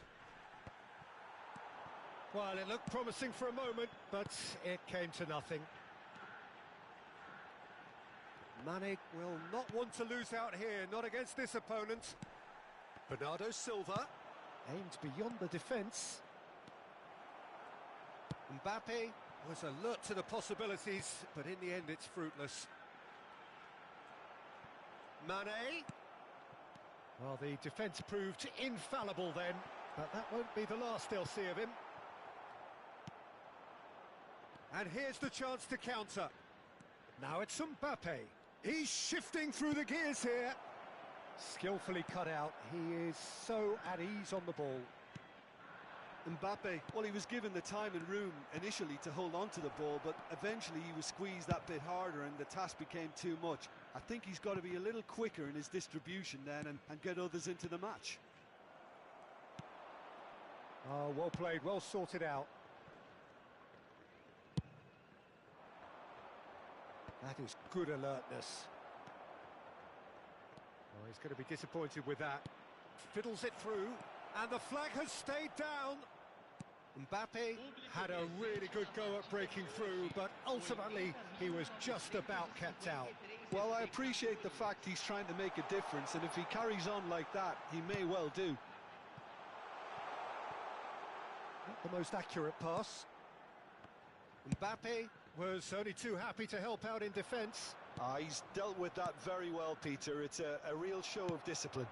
Well, it looked promising for a moment, but it came to nothing. Mane will not want to lose out here, not against this opponent. Bernardo Silva aimed beyond the defence. Mbappe was alert to the possibilities, but in the end it's fruitless. Mane. Well, the defence proved infallible then, but that won't be the last they'll see of him. And here's the chance to counter. Now it's Mbappe. He's shifting through the gears here. Skillfully cut out. He is so at ease on the ball. Mbappe, well, he was given the time and room initially to hold on to the ball, but eventually he was squeezed that bit harder and the task became too much. I think he's got to be a little quicker in his distribution then and get others into the match. Oh, well played, well sorted out. That is good alertness. Oh, he's going to be disappointed with that. Fiddles it through, and the flag has stayed down. Mbappe had a really good go at breaking through, but ultimately he was just about kept out. Well, I appreciate the fact he's trying to make a difference, and if he carries on like that, he may well do. Not the most accurate pass. Mbappe was only too happy to help out in defence. He's dealt with that very well, Peter. It's a real show of discipline.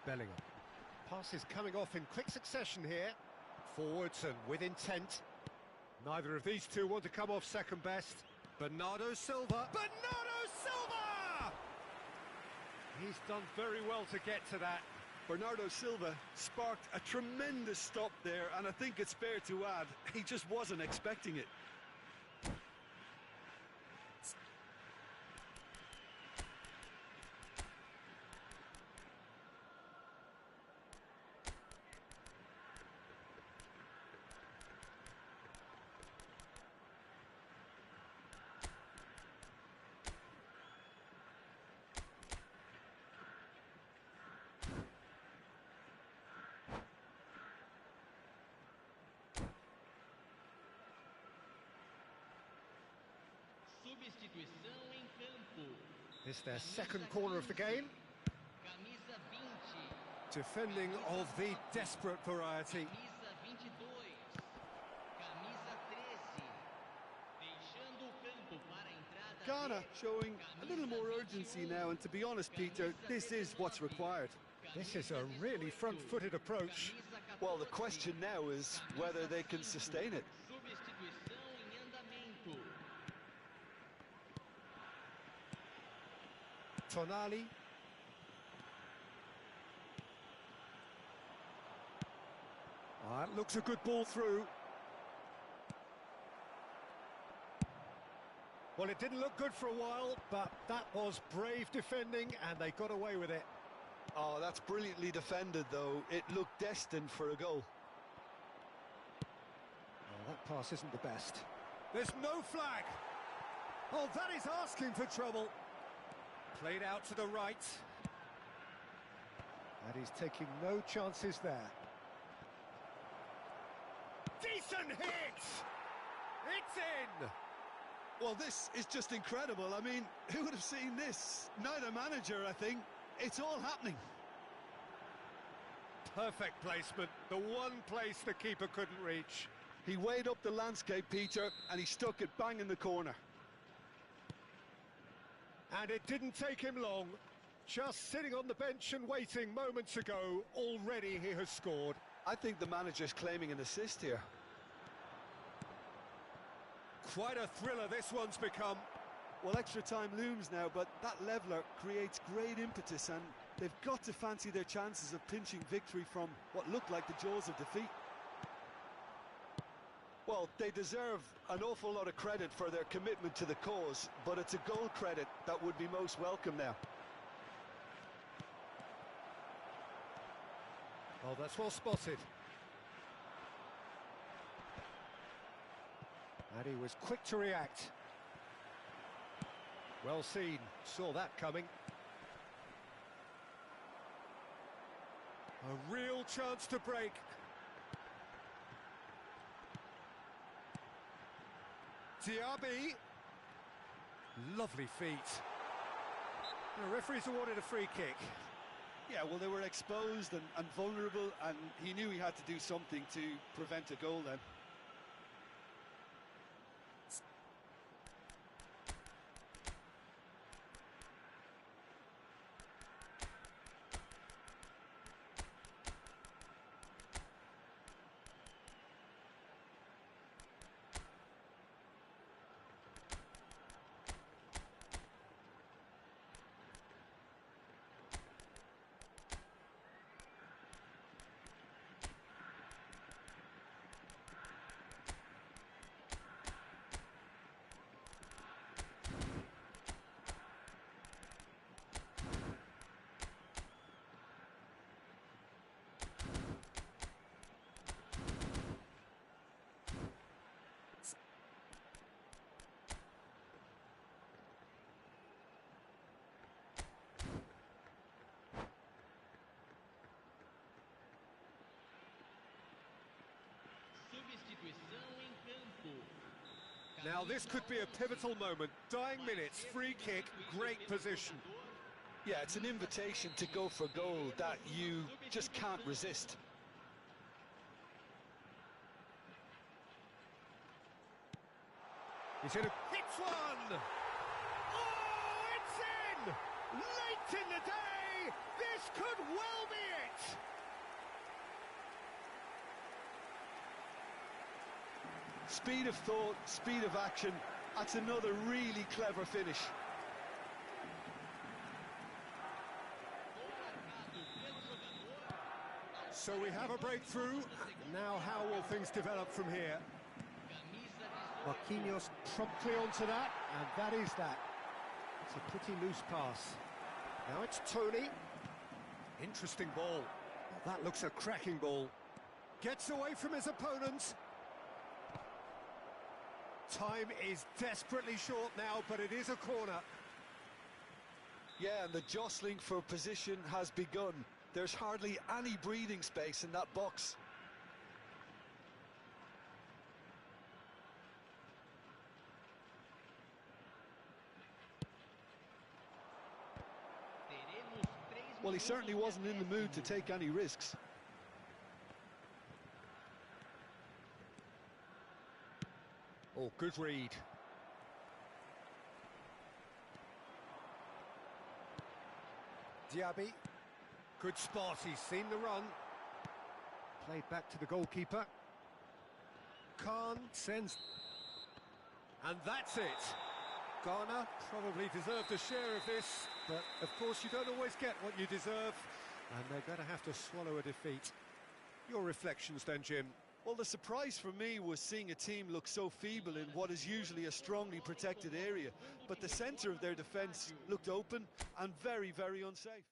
Bellingham. Pass is coming off in quick succession here. Forwards and with intent. Neither of these two want to come off second best. Bernardo Silva. Bernardo Silva! He's done very well to get to that. Bernardo Silva sparked a tremendous stop there, and I think it's fair to add, he just wasn't expecting it. Substituição em campo. It's their second corner of the game. Camisa 20. Defending of the desperate variety. Camisa 22. Camisa 13. Deixando o campo para a entrada. Ghana showing a little more urgency now, and to be honest, Peter, this is what's required. This is a really front-footed approach. Well, the question now is whether they can sustain it. Substituição em andamento. Tonali. That looks a good ball through. Well, it didn't look good for a while, but that was brave defending, and they got away with it. Oh, that's brilliantly defended, though. It looked destined for a goal. Oh, that pass isn't the best. There's no flag. Oh, that is asking for trouble. Played out to the right. And he's taking no chances there. Decent hit! It's in! Well, this is just incredible. I mean, who would have seen this? Neither manager, I think. It's all happening. Perfect placement. The one place the keeper couldn't reach. He weighed up the landscape, Peter, and he stuck it bang in the corner. And it didn't take him long. Just sitting on the bench and waiting moments ago, already he has scored. I think the manager's claiming an assist here. Quite a thriller this one's become. Well, extra time looms now, but that leveller creates great impetus, and they've got to fancy their chances of pinching victory from what looked like the jaws of defeat. Well, they deserve an awful lot of credit for their commitment to the cause, but it's a goal credit that would be most welcome now. Oh, that's well spotted. And he was quick to react. Well seen, saw that coming. A real chance to break. Diaby. Lovely feet. The referee's awarded a free kick. Yeah, well, they were exposed and vulnerable, and he knew he had to do something to prevent a goal then. Substituição em campo. Now this could be a pivotal moment. Dying minutes, free kick, great position. Yeah, it's an invitation to go for goal that you just can't resist. He's in a... Hits one! Oh, it's in! Late in the day! This could well be it! Speed of thought, speed of action. That's another really clever finish. So we have a breakthrough. Now how will things develop from here? Marquinhos promptly onto that, and that is that. It's a pretty loose pass. Now it's Tony. Interesting ball. That looks a cracking ball. Gets away from his opponents. Time is desperately short now, but it is a corner. Yeah, and the jostling for position has begun. There's hardly any breathing space in that box. Well, he certainly wasn't in the mood to take any risks. Oh, good read. Diaby. Good spot, he's seen the run. Played back to the goalkeeper. Khan sends... And that's it. Ghana probably deserved a share of this, but of course you don't always get what you deserve, and they're going to have to swallow a defeat. Your reflections then, Jim? Well, the surprise for me was seeing a team look so feeble in what is usually a strongly protected area, but the centre of their defence looked open and very, very unsafe.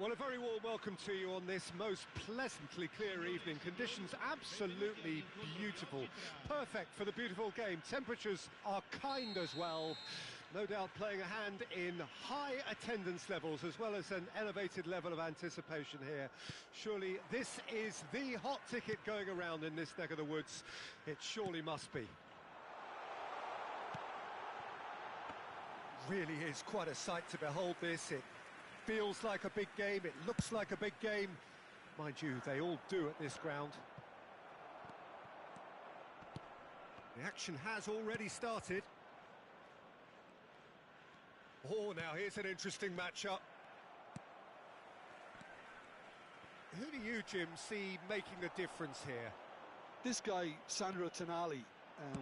Well, a very warm welcome to you on this most pleasantly clear evening. Conditions absolutely beautiful. Perfect for the beautiful game. Temperatures are kind as well. No doubt playing a hand in high attendance levels as well as an elevated level of anticipation here. Surely this is the hot ticket going around in this neck of the woods. It surely must be. Really is quite a sight to behold this. It feels like a big game, it looks like a big game. Mind you, they all do at this ground. The action has already started. Oh, now here's an interesting matchup. Who do you, Jim, see making a difference here? This guy, Sandro Tonali,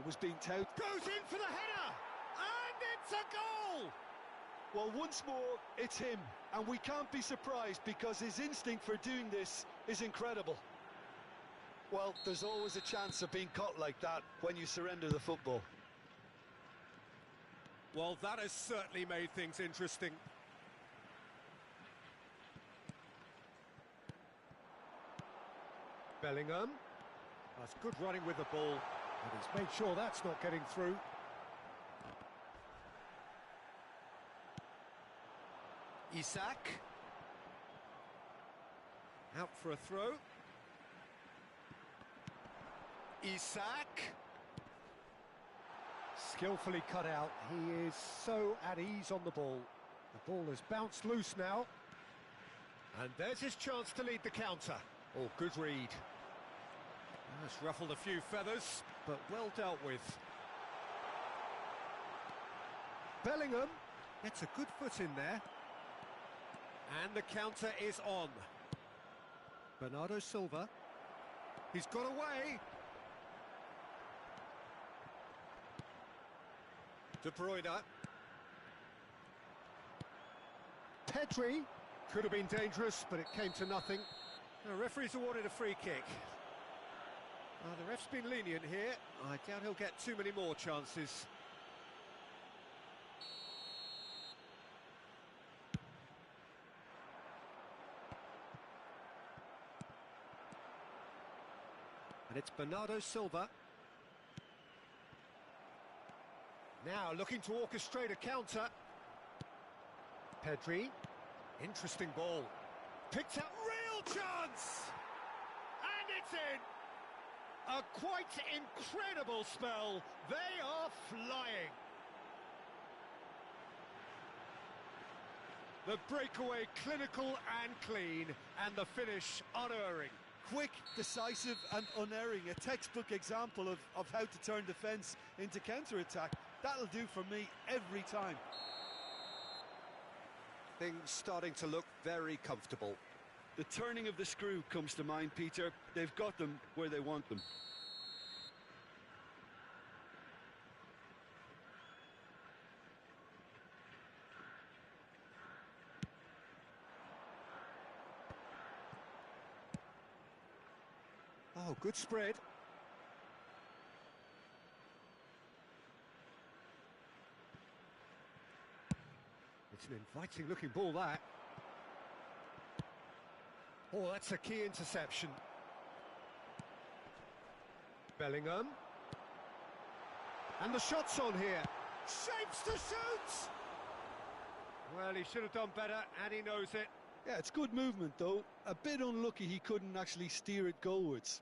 was being touted. Goes in for the header! And it's a goal! Well, once more, it's him, and we can't be surprised because his instinct for doing this is incredible. Well, there's always a chance of being caught like that when you surrender the football. Well, that has certainly made things interesting. Bellingham. That's good running with the ball, and he's made sure that's not getting through. Cheick. Out for a throw. Cheick. Skillfully cut out. He is so at ease on the ball. The ball has bounced loose now. And there's his chance to lead the counter. Oh, good read. That's ruffled a few feathers, but well dealt with. Bellingham gets a good foot in there. And the counter is on. Bernardo Silva. He's got away. De Bruyne. Pedri. Could have been dangerous, but it came to nothing. The referee's awarded a free kick. The ref's been lenient here. I doubt he'll get too many more chances. And it's Bernardo Silva. Now looking to orchestrate a counter. Pedri. Interesting ball. Picked up, real chance! And it's in! A quite incredible spell. They are flying. The breakaway clinical and clean, and the finish unerring. Quick, decisive and unerring. A textbook example of how to turn defence into counter-attack. That'll do for me every time. Things starting to look very comfortable. The turning of the screw comes to mind, Peter. They've got them where they want them. Oh, good spread. It's an inviting looking ball, that. Oh, that's a key interception. Bellingham. And the shot's on here. Shapes to shoot! Well, he should have done better, and he knows it. Yeah, it's good movement, though. A bit unlucky he couldn't actually steer it goalwards.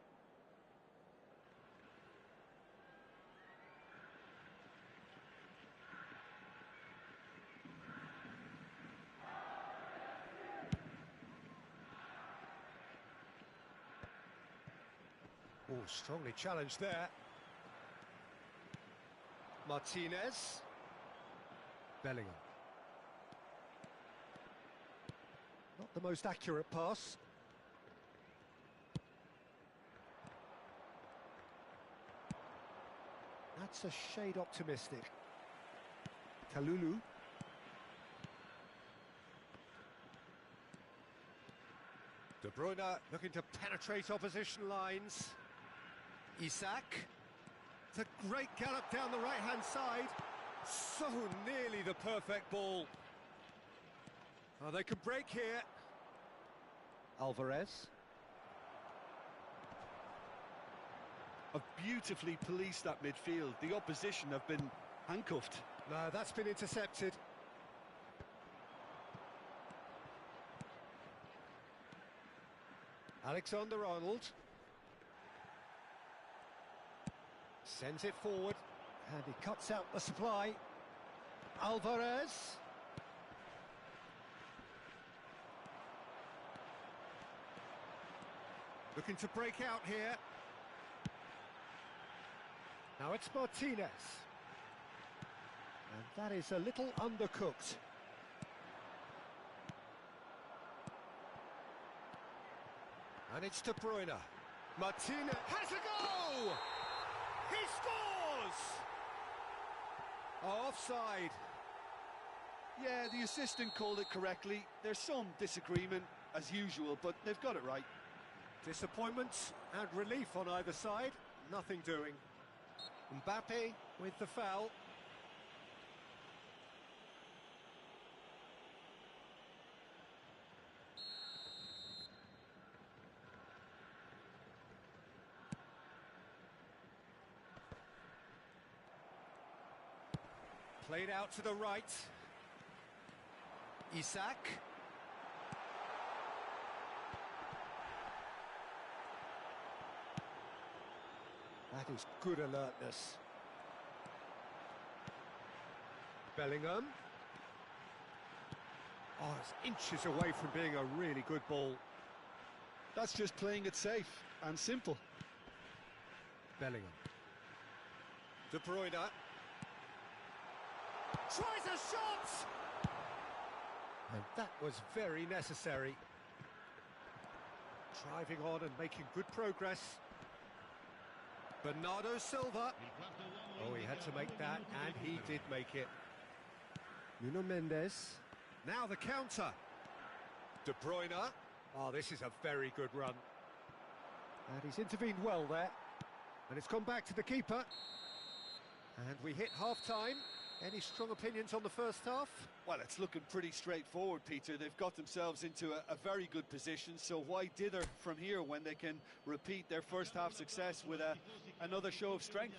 Oh, strongly challenged there. Martinez. Bellingham. Not the most accurate pass. That's a shade optimistic. Kalulu. De Bruyne looking to penetrate opposition lines. Cheick. It's a great gallop down the right-hand side. So nearly the perfect ball. Oh, they could break here. Alvarez. Have beautifully policed that midfield. The opposition have been handcuffed. No, that's been intercepted. Alexander-Arnold. Sends it forward, and he cuts out the supply. Alvarez. Looking to break out here. Now it's Martinez. And that is a little undercooked. And it's De Bruyne. Martinez has a go! He scores! Oh, offside. Yeah, the assistant called it correctly. There's some disagreement, as usual, but they've got it right. Disappointment and relief on either side. Nothing doing. Mbappe with the foul. Played out to the right. Isaac. That is good alertness. Bellingham. Oh, it's inches away from being a really good ball. That's just playing it safe and simple. Bellingham. De Bruyne. Tries a shot! And that was very necessary. Driving on and making good progress. Bernardo Silva. Oh, he had to make that, and he did make it. Nuno Mendes. Now the counter. De Bruyne. Oh, this is a very good run. And he's intervened well there. And it's gone back to the keeper. And we hit half-time. Any strong opinions on the first half? Well, it's looking pretty straightforward, Peter. They've got themselves into a very good position, so why dither from here when they can repeat their first half success with another show of strength?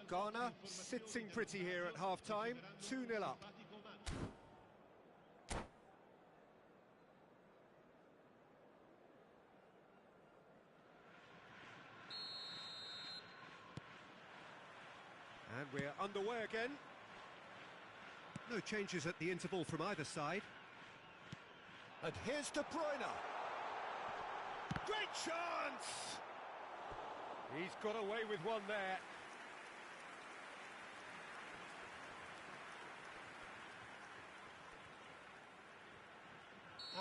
Ghana sitting pretty here at half-time, 2-0 up. And we're underway again. No changes at the interval from either side. And here's De Bruyne. Great chance! He's got away with one there.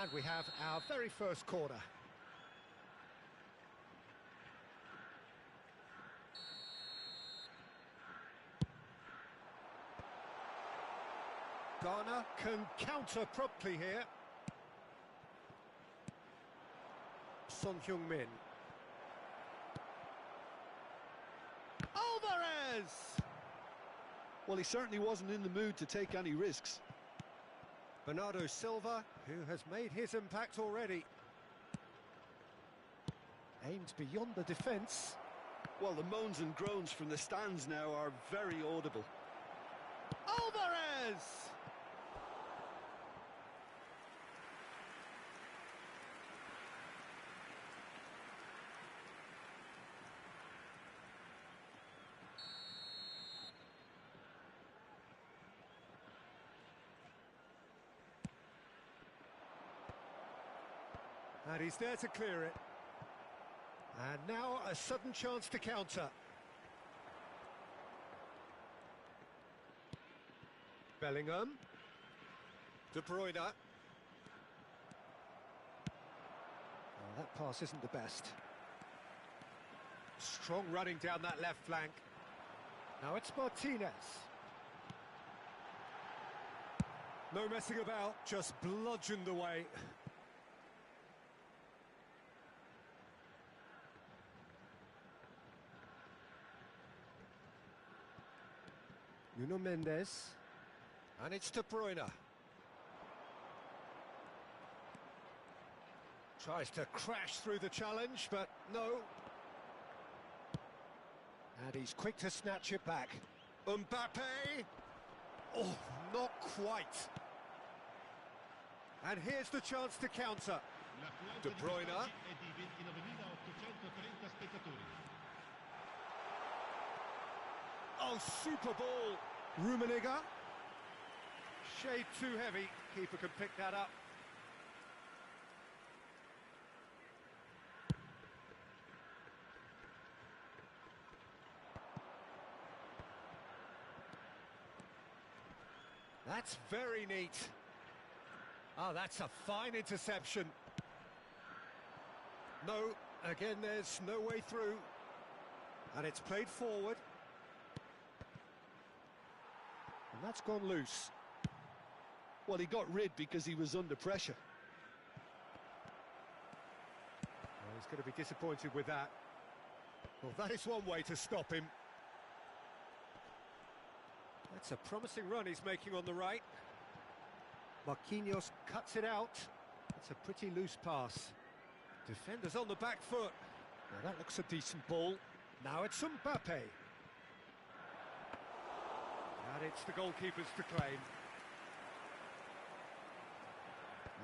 And we have our very first corner. Ghana can counter promptly here. Son Heung-min. Alvarez! Well, he certainly wasn't in the mood to take any risks. Bernardo Silva, who has made his impact already. Aimed beyond the defence. Well, the moans and groans from the stands now are very audible. Alvarez! And he's there to clear it. And now a sudden chance to counter. Bellingham. De Bruyne. Oh, that pass isn't the best. Strong running down that left flank. Now it's Martinez. No messing about, just bludgeoned away. Nuno Mendes. And it's De Bruyne. Tries to crash through the challenge, but no. And he's quick to snatch it back. Mbappe! Oh, not quite. And here's the chance to counter. De Bruyne. È di 29.830 spettatori. Oh, super ball. Rummenigge. Shade too heavy. Keeper can pick that up. That's very neat. Oh, that's a fine interception. No, again, there's no way through. And it's played forward. And that's gone loose. Well, he got rid because he was under pressure. Well, he's going to be disappointed with that. Well, that is one way to stop him. That's a promising run he's making on the right. Marquinhos cuts it out. It's a pretty loose pass. Defenders on the back foot. Now that looks a decent ball. Now it's Mbappe. And it's the goalkeepers to claim.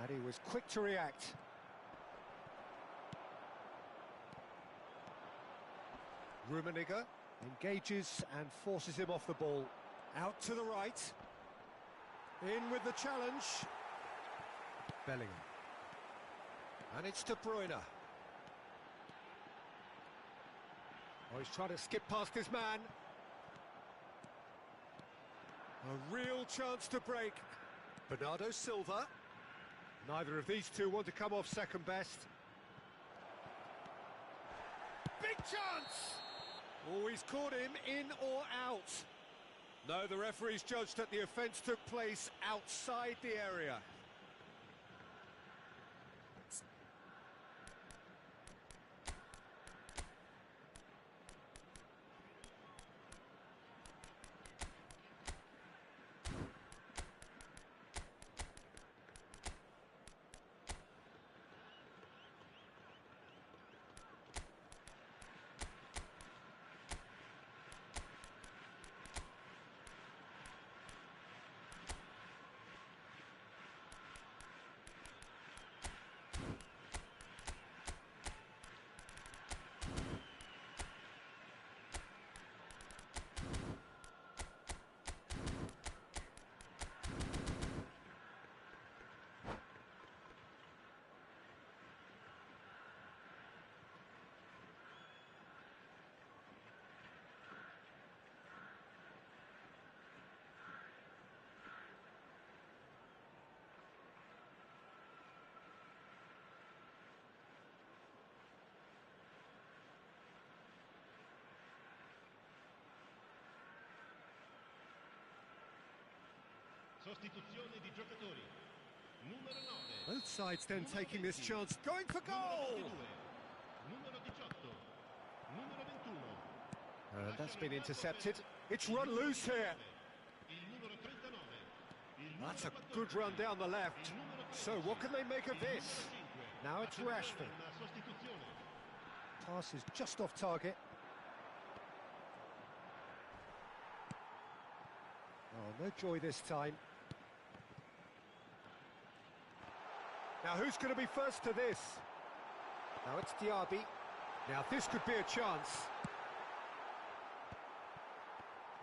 And he was quick to react. Rummenigge engages and forces him off the ball. Out to the right. In with the challenge. Bellingham. And it's De Bruyne. Oh, he's trying to skip past his man. A real chance to break. Bernardo Silva. Neither of these two want to come off second best. Big chance! Oh, he's caught him in or out. No, the referee's judged that the offence took place outside the area. Sostituzione di giocatori. Numero 9. Both sides then taking this chance, going for goal! Numero 18. Numero 21. And that's been intercepted. It's run loose here. Il numero 39. That's a good run down the left. So what can they make of this? Now it's Rashford. Pass is just off target. Oh, no joy this time. Now who's going to be first to this? Now it's Diaby. Now this could be a chance.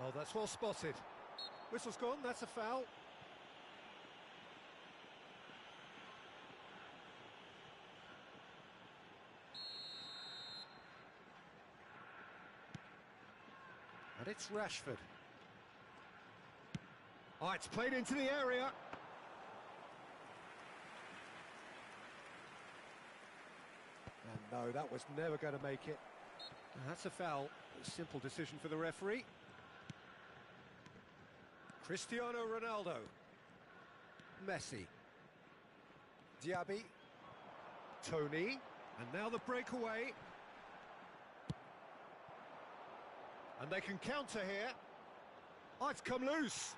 Oh, that's well spotted. Whistle's gone, that's a foul. And it's Rashford. Oh, it's played into the area. And no, that was never going to make it. And that's a foul. A simple decision for the referee. Cristiano Ronaldo. Messi. Diaby. Tony. And now the breakaway. And they can counter here. Oh, it's come loose.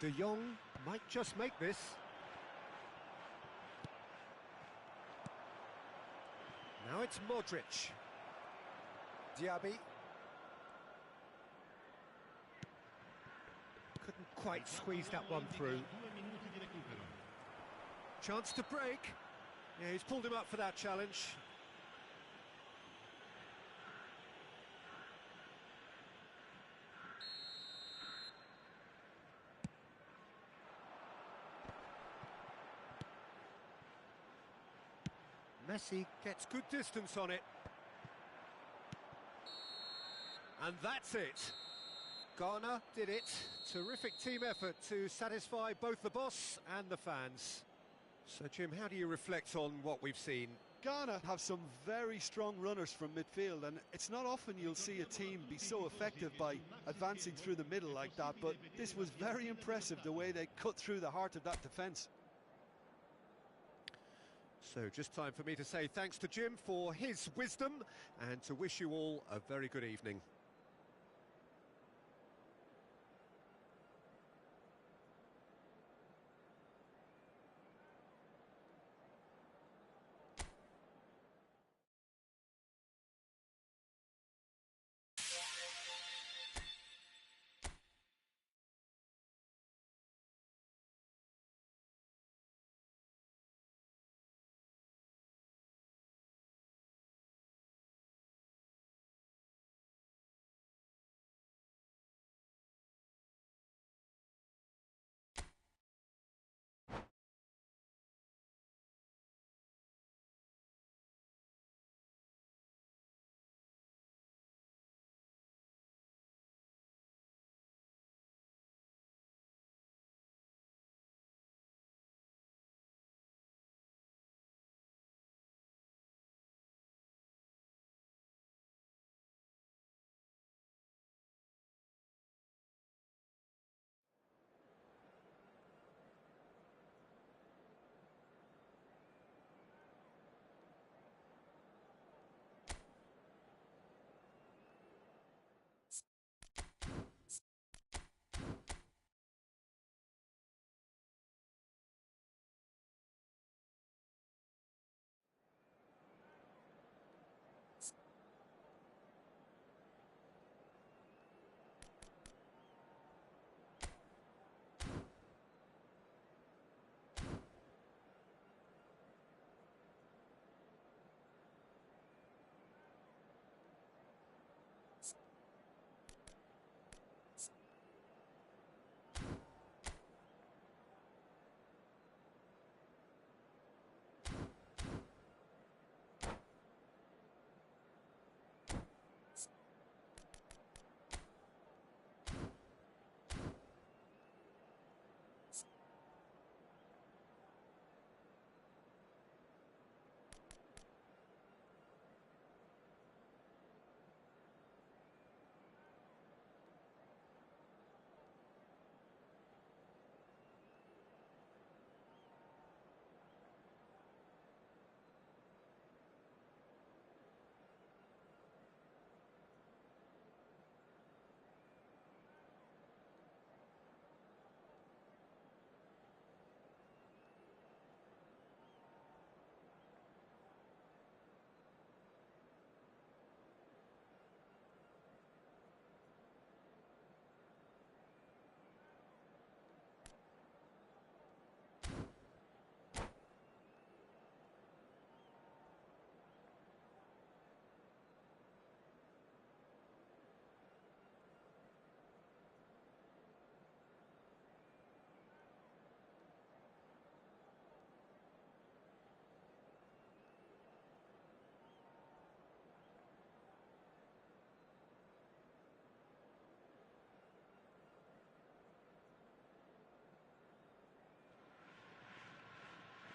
De Jong might just make this. Now it's Modric. Diaby. Couldn't quite squeeze that one through. 2 minuti di recupero. Chance to break. Yeah, he's pulled him up for that challenge. Messi gets good distance on it. And that's it. Ghana did it. Terrific team effort to satisfy both the boss and the fans. So, Jim, how do you reflect on what we've seen? Ghana have some very strong runners from midfield, and it's not often you'll see a team be so effective by advancing through the middle like that, but this was very impressive, the way they cut through the heart of that defence. So just time for me to say thanks to Jim for his wisdom and to wish you all a very good evening.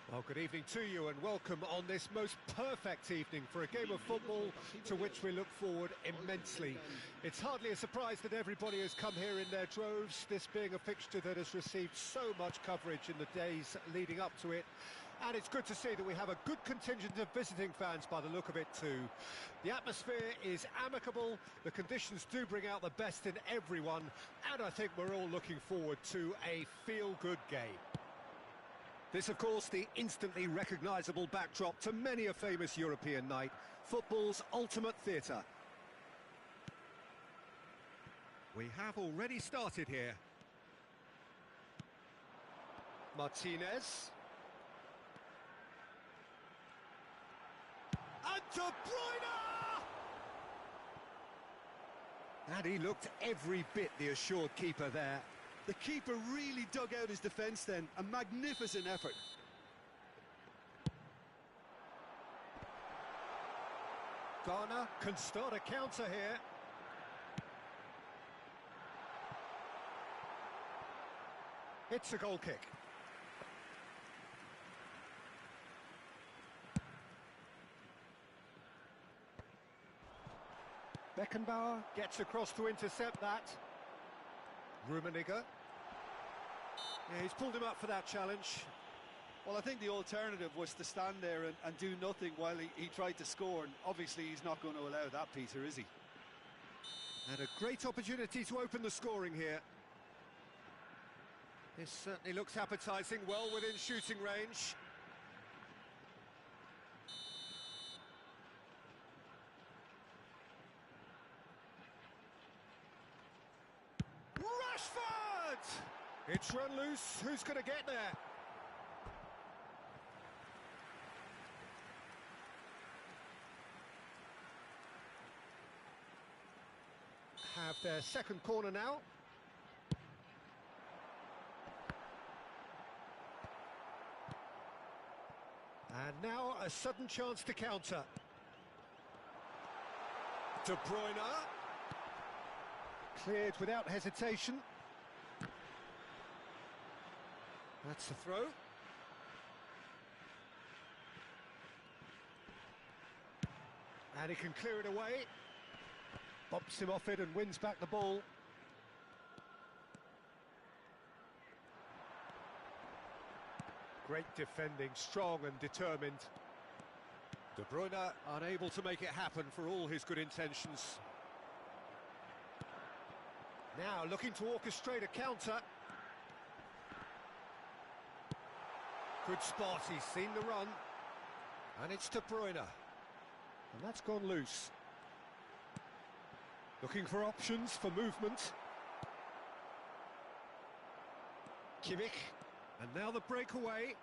Well, good evening to you and welcome on this most perfect evening for a game of football to which we look forward immensely. It's hardly a surprise that everybody has come here in their droves, this being a fixture that has received so much coverage in the days leading up to it. And it's good to see that we have a good contingent of visiting fans by the look of it too. The atmosphere is amicable, the conditions do bring out the best in everyone, and I think we're all looking forward to a feel-good game. This, of course, the instantly recognisable backdrop to many a famous European night, football's ultimate theatre. We have already started here. Martinez. And De Bruyne! And he looked every bit the assured keeper there. The keeper really dug out his defence then, a magnificent effort. Ghana can start a counter here. It's a goal kick. Beckenbauer gets across to intercept that. Rummenigge. Yeah, he's pulled him up for that challenge. Well, I think the alternative was to stand there and do nothing while he tried to score, and obviously he's not going to allow that, Peter, is he? And a great opportunity to open the scoring here. This certainly looks appetising, well within shooting range. Rashford! It's run loose, who's going to get there? Have their second corner now. And now a sudden chance to counter. De Bruyne. Cleared without hesitation. That's the throw. And he can clear it away. Bumps him off it and wins back the ball. Great defending, strong and determined. De Bruyne unable to make it happen for all his good intentions. Now looking to orchestrate a counter. Good spot, he's seen the run. And it's De Bruyne. And that's gone loose. Looking for options for movement. Cheick. And now the breakaway.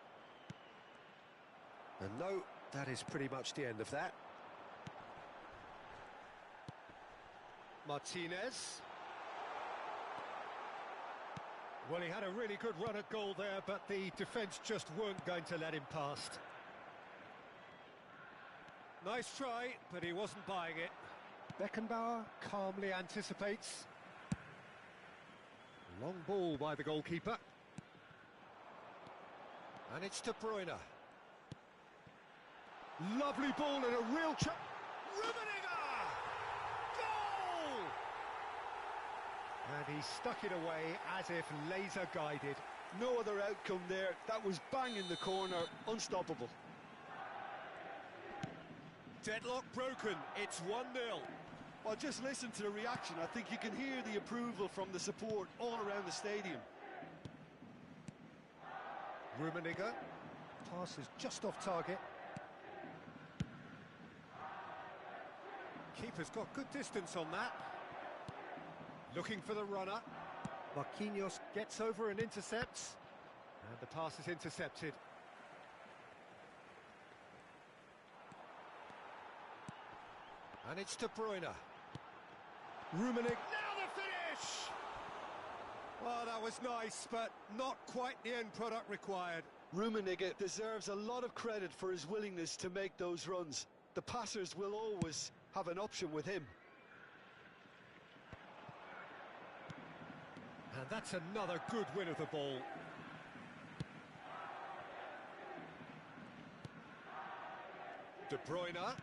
And no, that is pretty much the end of that. Martinez. Well, he had a really good run at goal there, but the defence just weren't going to let him past. Nice try, but he wasn't buying it. Beckenbauer calmly anticipates. Long ball by the goalkeeper. And it's De Bruyne. Lovely ball and a real chance. Rummenigge! Goal! And he stuck it away as if laser guided. No other outcome there. That was bang in the corner, unstoppable. Deadlock broken, it's 1-0. Well, just listen to the reaction. I think you can hear the approval from the support all around the stadium. Rummenigge, pass is just off target. Keeper's got good distance on that. Looking for the runner. Marquinhos gets over and intercepts. And the pass is intercepted. And it's De Bruyne. Rummenigge, now the finish! Well, that was nice, but not quite the end product required. Rummenigge deserves a lot of credit for his willingness to make those runs. The passers will always have an option with him. And that's another good win of the ball. De Bruyne.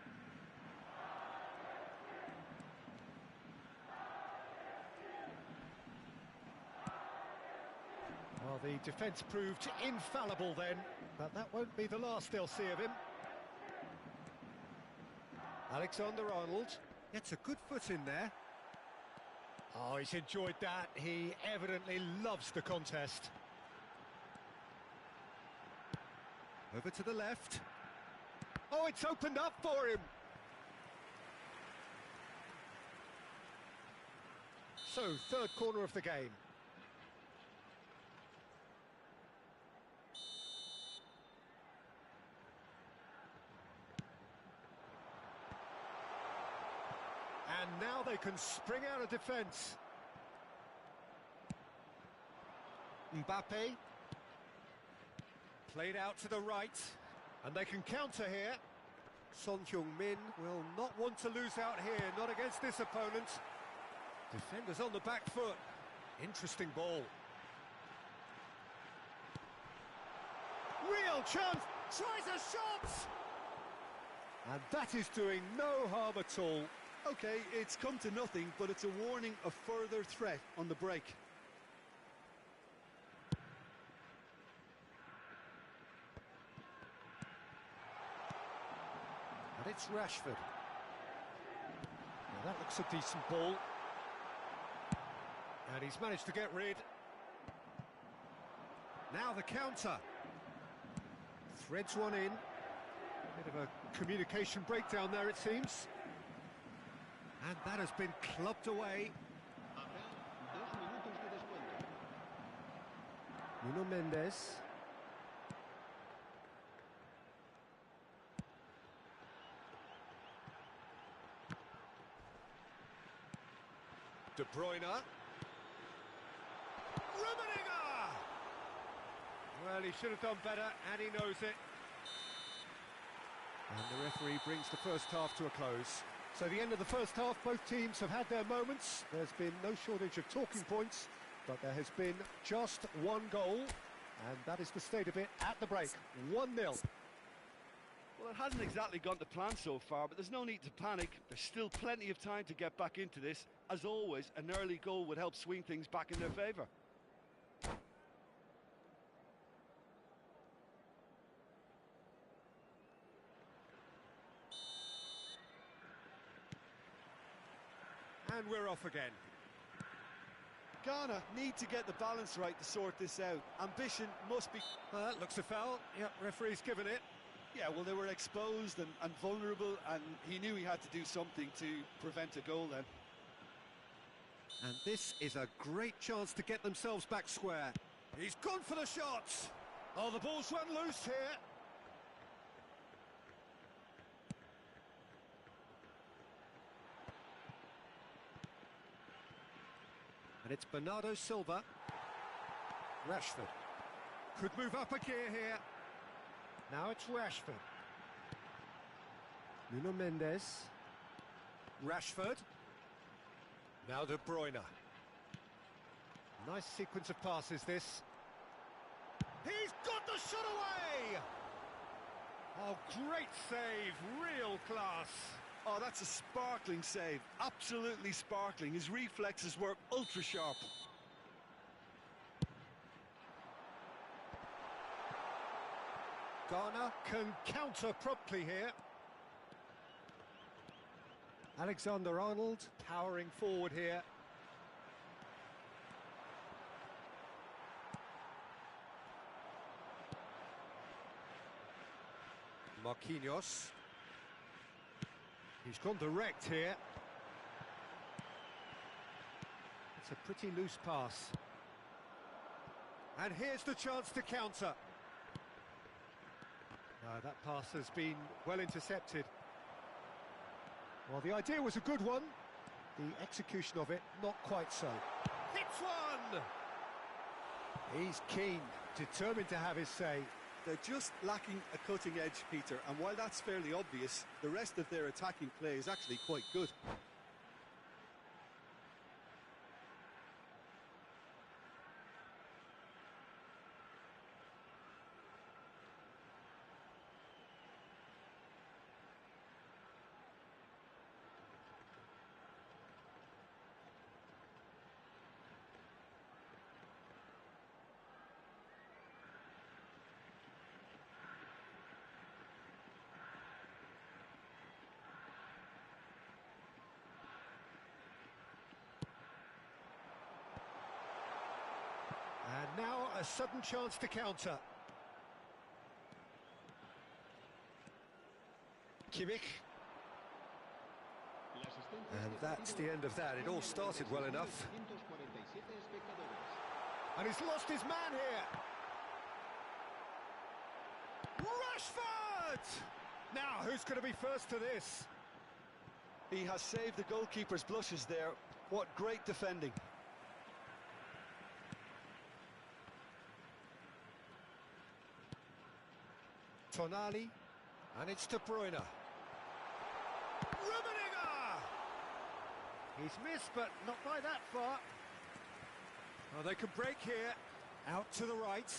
Well, the defence proved infallible then, But that won't be the last they'll see of him. Alexander-Arnold gets a good foot in there. Oh, he's enjoyed that. He evidently loves the contest. Over to the left. Oh, it's opened up for him. So, third corner of the game. And now they can spring out of defence. Mbappe. Played out to the right. And they can counter here. Son Heung-min will not want to lose out here, not against this opponent. Defenders on the back foot. Interesting ball. Real chance. Tries a shot. And that is doing no harm at all. Okay, it's come to nothing, but it's a warning of further threat on the break. And it's Rashford. Now that looks a decent ball. And he's managed to get rid. Now the counter. Threads one in. Bit of a communication breakdown there, it seems. And that has been clubbed away. Acá, 2 minutos de descuento. Nuno Mendes. De Bruyne. Rummenigge! Well, he should have done better, and he knows it. And the referee brings the first half to a close. So the end of the first half, both teams have had their moments. There's been no shortage of talking points, but there has been just one goal, and that is the state of it at the break. 1-0. Well, it hasn't exactly gone to plan so far, but there's no need to panic. There's still plenty of time to get back into this. As always, an early goal would help swing things back in their favour. And we're off again. Ghana need to get the balance right to sort this out. Ambition must be... That looks a foul. Yep, referee's given it. Yeah, well, they were exposed and vulnerable, and he knew he had to do something to prevent a goal then. And this is a great chance to get themselves back square. He's gone for the shots. Oh, the ball's run loose here. And it's Bernardo Silva. Rashford. Could move up a gear here. Now it's Rashford. Nuno Mendes. Rashford. Now De Bruyne. Nice sequence of passes, this. He's got the shot away! Oh, great save, real class. Oh, that's a sparkling save. Absolutely sparkling. His reflexes were ultra sharp. Ghana can counter promptly here. Alexander-Arnold powering forward here. Marquinhos. He's gone direct here. It's a pretty loose pass. And here's the chance to counter. No, that pass has been well intercepted. Well, the idea was a good one. The execution of it, not quite so. Hits one! He's keen, determined to have his say. They're just lacking a cutting edge, Peter, and while that's fairly obvious, the rest of their attacking play is actually quite good. A sudden chance to counter. Cheick. And that's the end of that. It all started well enough. And he's lost his man here. Rashford! Now, who's going to be first to this? He has saved the goalkeeper's blushes there. What great defending. Tonali, and it's De Bruyne. Rummenigge! He's missed, but not by that far. Oh, they can break here. Out to the right.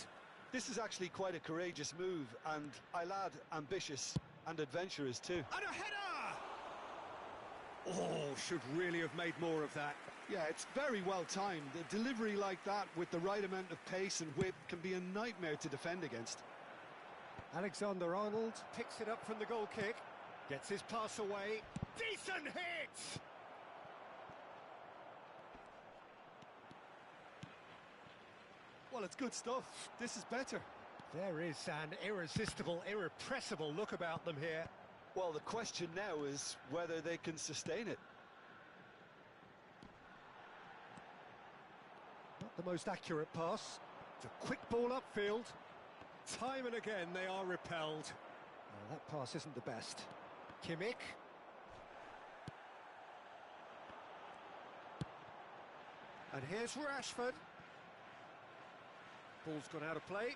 This is actually quite a courageous move, and I'll add ambitious and adventurous too. And a header! Oh, should really have made more of that. Yeah, it's very well timed. A delivery like that with the right amount of pace and whip can be a nightmare to defend against. Alexander-Arnold picks it up from the goal kick. Gets his pass away. Decent hit! Well, it's good stuff. This is better. There is an irresistible, irrepressible look about them here. Well, the question now is whether they can sustain it. Not the most accurate pass. It's a quick ball upfield. Time and again they are repelled. Oh, that pass isn't the best. Cheick. And here's Rashford. Ball's gone out of play.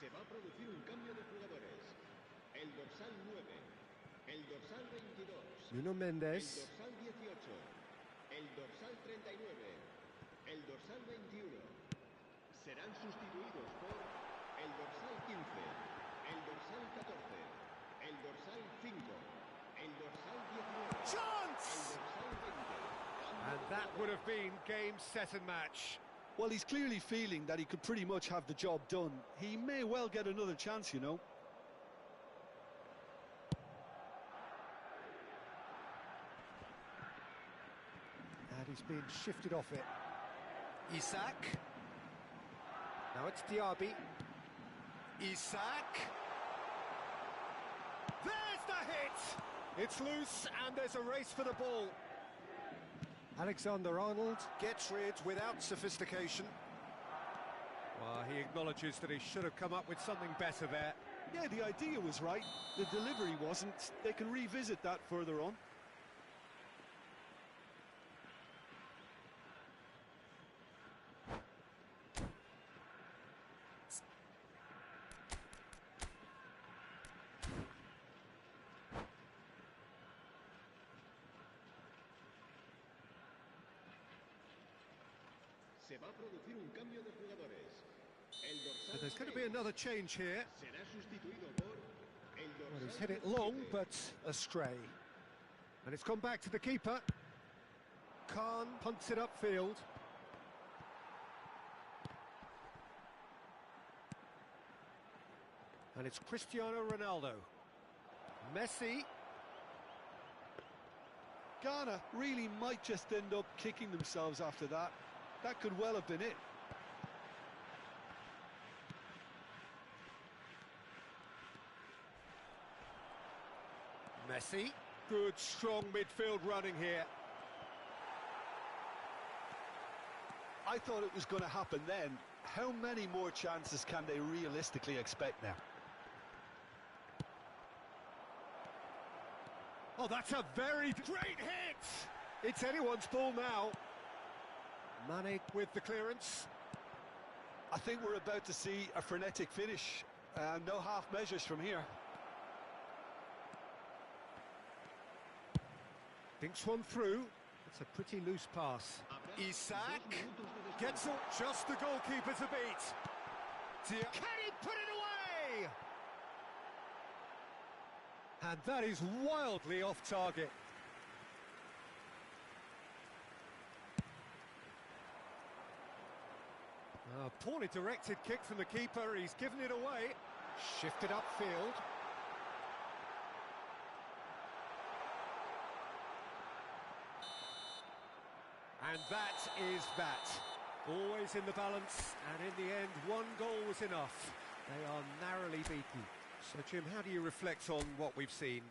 Se va a producir un cambio de jugadores. El dorsal 9, el dorsal 22, Nuno el Mendes. dorsal 18, el dorsal 39, el dorsal 21. Serán sustituidos por el dorsal 15, el dorsal 14, el dorsal 5, el dorsal 19, Chance! el dorsal 20. And that would have been game, set and match. Well, he's clearly feeling that he could pretty much have the job done. He may well get another chance, you know. And he's been shifted off it. Isak. Now it's Diaby. Isak. There's the hit! It's loose and there's a race for the ball. Alexander-Arnold gets rid without sophistication. Well, he acknowledges that he should have come up with something better there. Yeah, the idea was right. The delivery wasn't. They can revisit that further on. Se va a producir un cambio de jugadores. El dorsal But there's going to be 6 another change here. será sustituido por el Well, dorsal he's hit it long, 17. but astray. And it's gone back to the keeper. Khan punts it upfield. And it's Cristiano Ronaldo. Messi. Ghana really might just end up kicking themselves after that. That could well have been it. Messi. Good, strong midfield running here. I thought it was going to happen then. How many more chances can they realistically expect now? Oh, that's a very great hit! It's anyone's ball now. Mane with the clearance. I think we're about to see a frenetic finish. No half measures from here. Thinks one through. It's a pretty loose pass. Isaac Gets it, just the goalkeeper to beat. Can he put it away? And that is wildly off target. A poorly directed kick from the keeper, he's given it away. Shifted upfield. And that is that. Always in the balance, and in the end, one goal was enough. They are narrowly beaten. So, Jim, how do you reflect on what we've seen?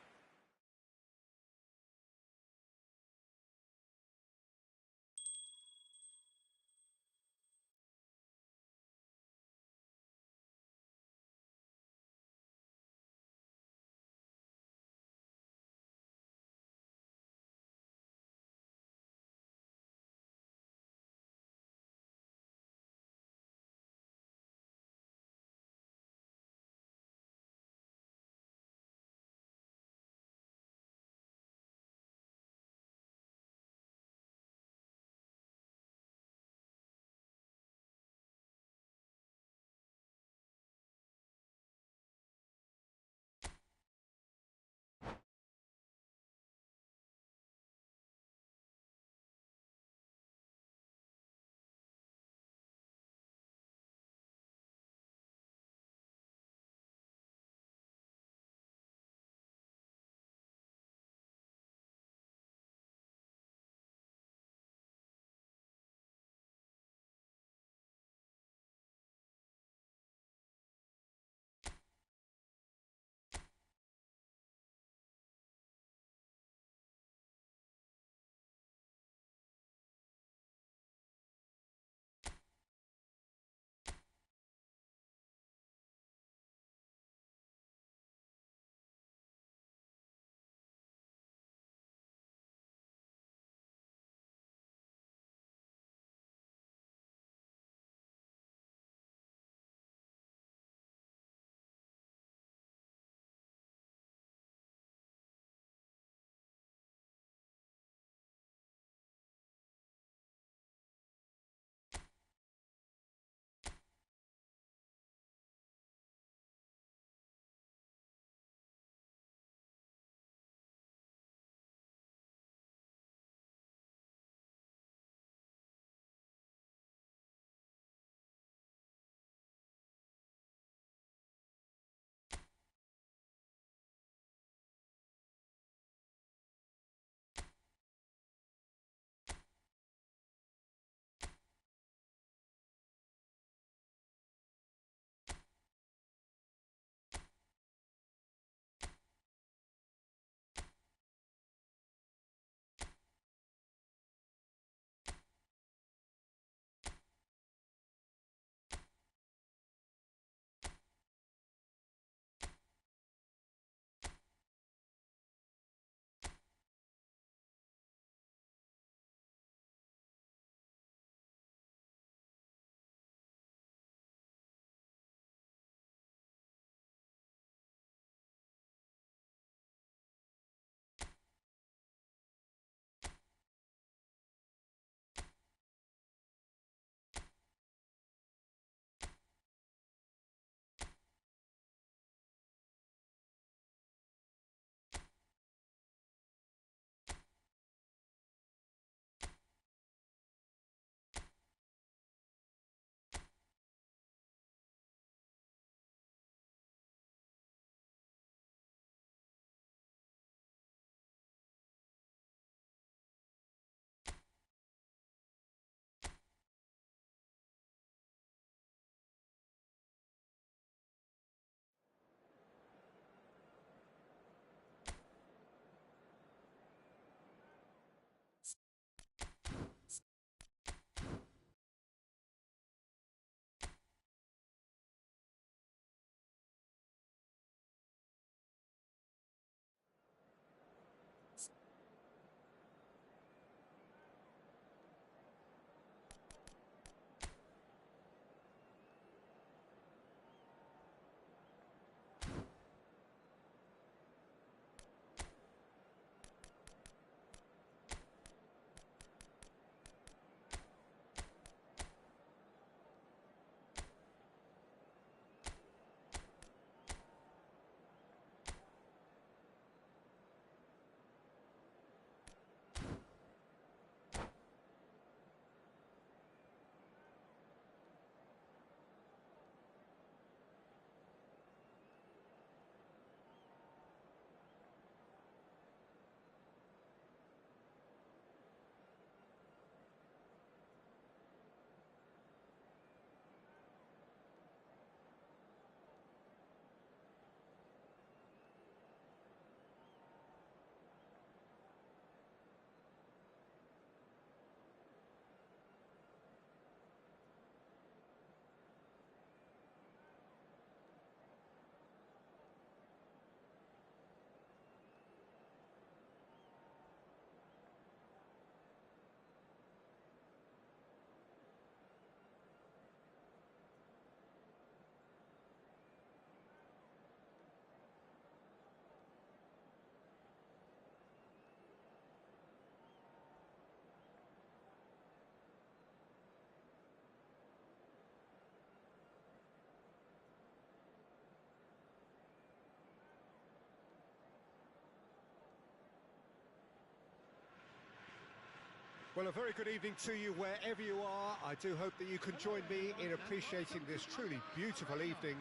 Well, a very good evening to you wherever you are. I do hope that you can join me in appreciating this truly beautiful evening,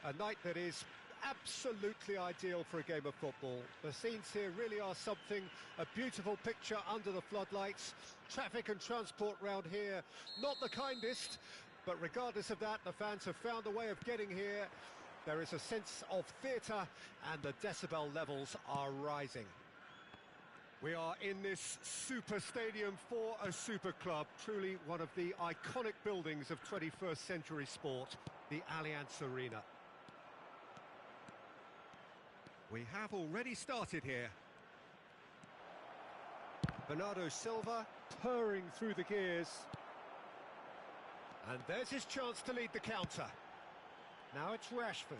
a night that is absolutely ideal for a game of football. The scenes here really are something, a beautiful picture under the floodlights. Traffic and transport round here, not the kindest, but regardless of that, the fans have found a way of getting here. There is a sense of theatre and the decibel levels are rising. We are in this super stadium for a super club, truly one of the iconic buildings of 21st century sport, the Allianz Arena. We have already started here. Bernardo Silva purring through the gears. And there's his chance to lead the counter. Now it's Rashford.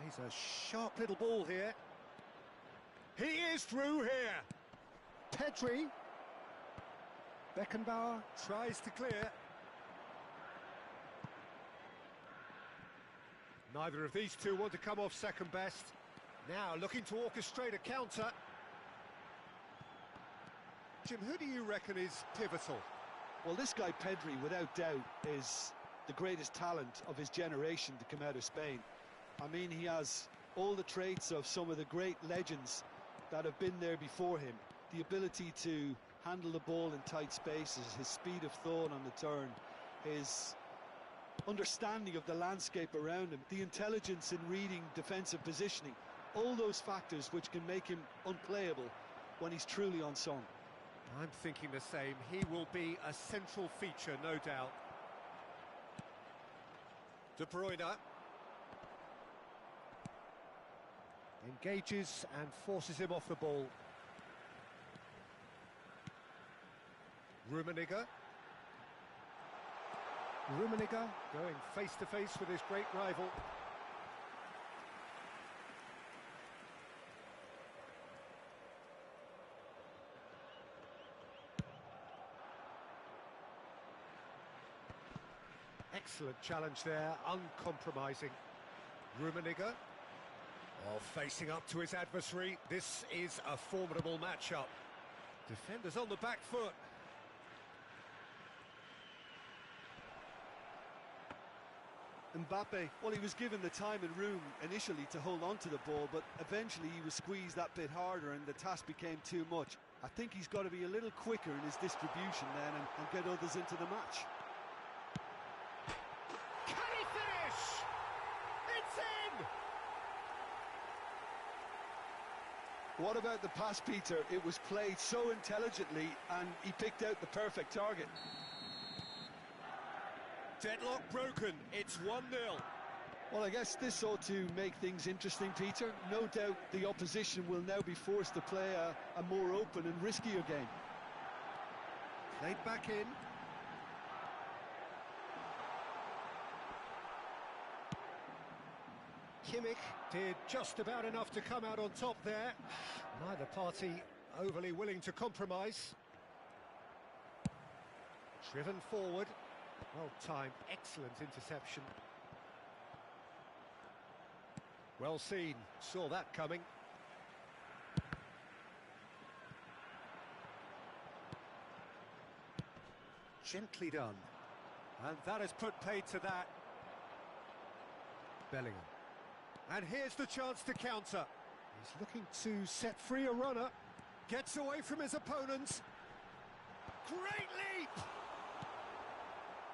He's a sharp little ball here. He is through here. Pedri. Beckenbauer tries to clear. Neither of these two want to come off second best. Now looking to orchestrate a counter. Jim, who do you reckon is pivotal? Well, this guy Pedri, without doubt, is the greatest talent of his generation to come out of Spain. I mean, he has all the traits of some of the great legends that have been there before him. The ability to handle the ball in tight spaces, his speed of thought on the turn, his understanding of the landscape around him, the intelligence in reading defensive positioning, all those factors which can make him unplayable when he's truly on song. I'm thinking the same. He will be a central feature, no doubt. De Bruyne engages and forces him off the ball. Rummenigge going face to face with his great rival. Excellent challenge there, uncompromising. Rummenigge, facing up to his adversary. This is a formidable matchup. Defenders on the back foot. Mbappe, well, he was given the time and room initially to hold on to the ball, but eventually he was squeezed that bit harder and the task became too much. I think he's got to be a little quicker in his distribution then and get others into the match. Can he finish? It's in! What about the pass, Peter? It was played so intelligently and he picked out the perfect target. Deadlock broken, it's 1-0. Well, I guess this ought to make things interesting, Peter. No doubt the opposition will now be forced to play a more open and riskier game. Played back in. Cheick did just about enough to come out on top there. Neither party overly willing to compromise. Driven forward. Well timed, excellent interception. Well seen, saw that coming. Gently done. And that has put paid to that. Bellingham. And here's the chance to counter. He's looking to set free a runner. Gets away from his opponents. Great leap!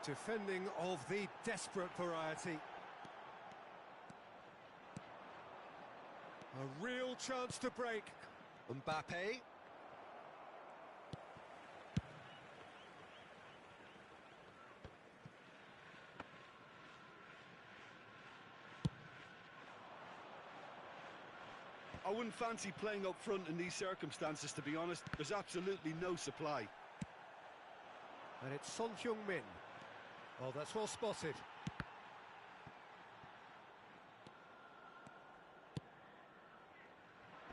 Defending of the desperate variety. A real chance to break. Mbappe. I wouldn't fancy playing up front in these circumstances, to be honest. There's absolutely no supply. And it's Son Heung-min. Oh, that's well spotted.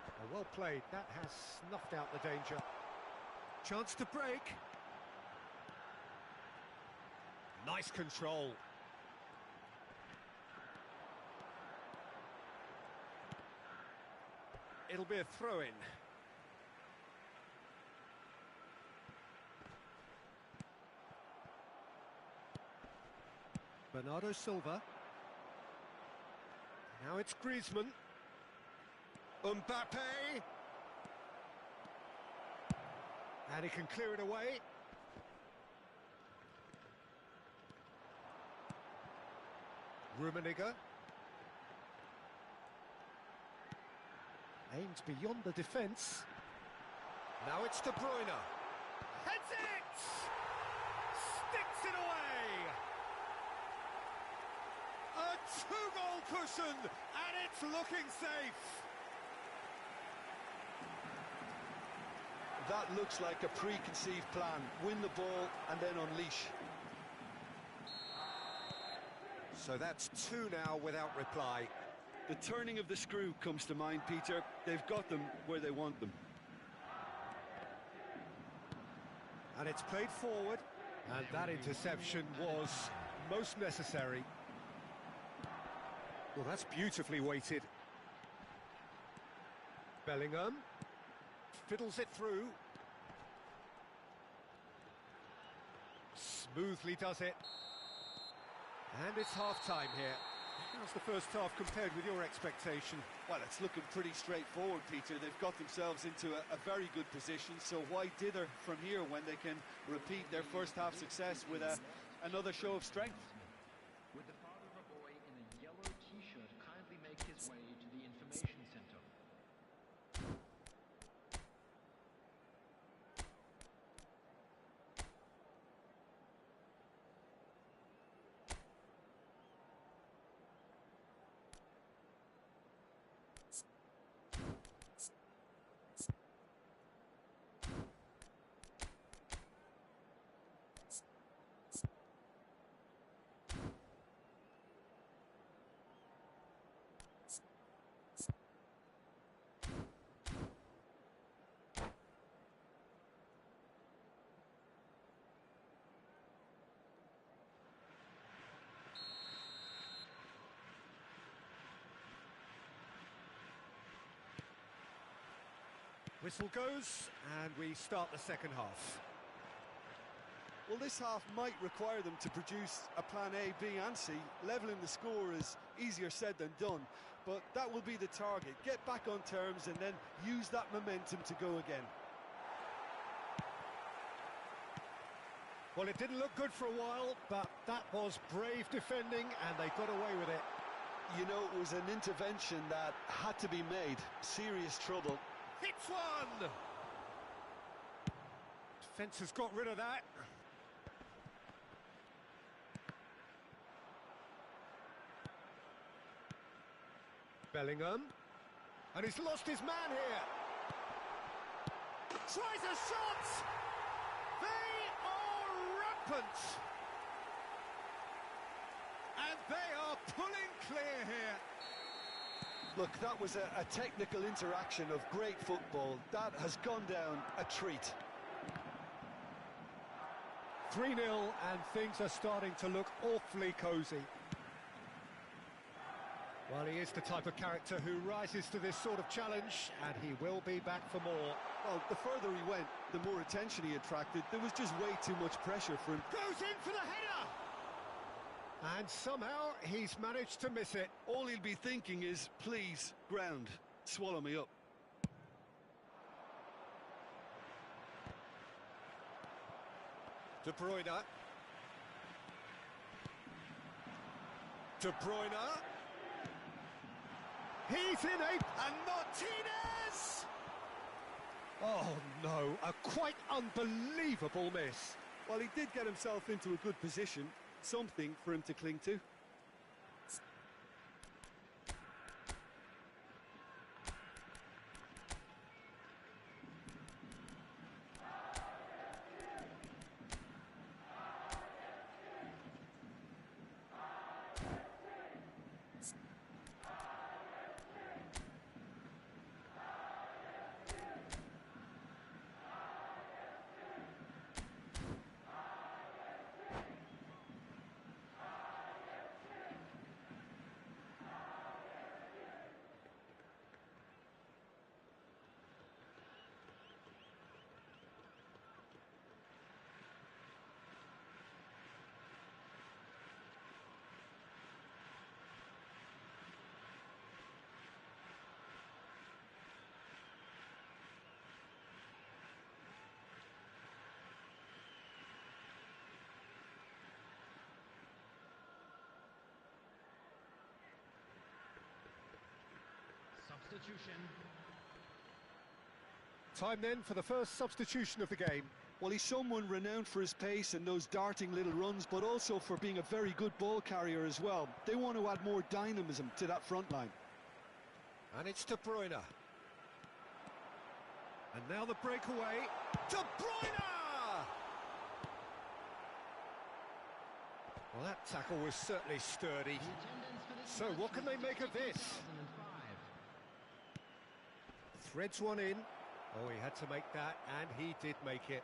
Oh, well played. That has snuffed out the danger. Chance to break. Nice control. It'll be a throw-in. Bernardo Silva. Now it's Griezmann. Mbappe. And he can clear it away. Rummenigge. Aimed beyond the defence. Now it's De Bruyne. Heads it! Sticks it away! A two-goal cushion, and it's looking safe. That looks like a preconceived plan. Win the ball and then unleash. So that's two now without reply. The turning of the screw comes to mind, Peter. They've got them where they want them. And it's played forward, and that interception was most necessary. Well, that's beautifully weighted. Bellingham fiddles it through. Smoothly does it. And it's half-time here. How's the first half compared with your expectation? Well, it's looking pretty straightforward, Peter. They've got themselves into a very good position, so why dither from here when they can repeat their first half success with another show of strength? Would the father of a boy in a yellow t-shirt kindly make his way to the information center? Whistle goes, and we start the second half. Well, this half might require them to produce a plan A, B and C. Levelling the score is easier said than done, but that will be the target. Get back on terms and then use that momentum to go again. Well, it didn't look good for a while, but that was brave defending, and they got away with it. You know, it was an intervention that had to be made. Serious trouble. Hits one! Defence has got rid of that. Bellingham. And he's lost his man here. Tries a shot! They are rampant! And they are pulling clear here. Look, that was a technical interaction of great football. That has gone down a treat. 3-0, and things are starting to look awfully cosy. Well, he is the type of character who rises to this sort of challenge, and he will be back for more. Well, the further he went, the more attention he attracted. There was just way too much pressure for him. Goes in for the header! And somehow he's managed to miss it. All he'll be thinking is, please, ground, swallow me up. De Bruyne. De Bruyne. He's in and Martinez! Oh no, a quite unbelievable miss. Well, he did get himself into a good position, something for him to cling to. Substitution. Time then for the first substitution of the game. Well, he's someone renowned for his pace and those darting little runs, but also for being a very good ball carrier as well. They want to add more dynamism to that front line. And it's De Bruyne. And now the breakaway. De Bruyne! Well, that tackle was certainly sturdy. So what can they make of this? Threads one in. Oh, he had to make that, and he did make it.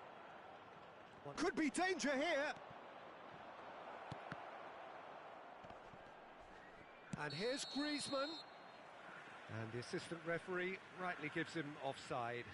Could be danger here. And here's Griezmann. And the assistant referee rightly gives him offside.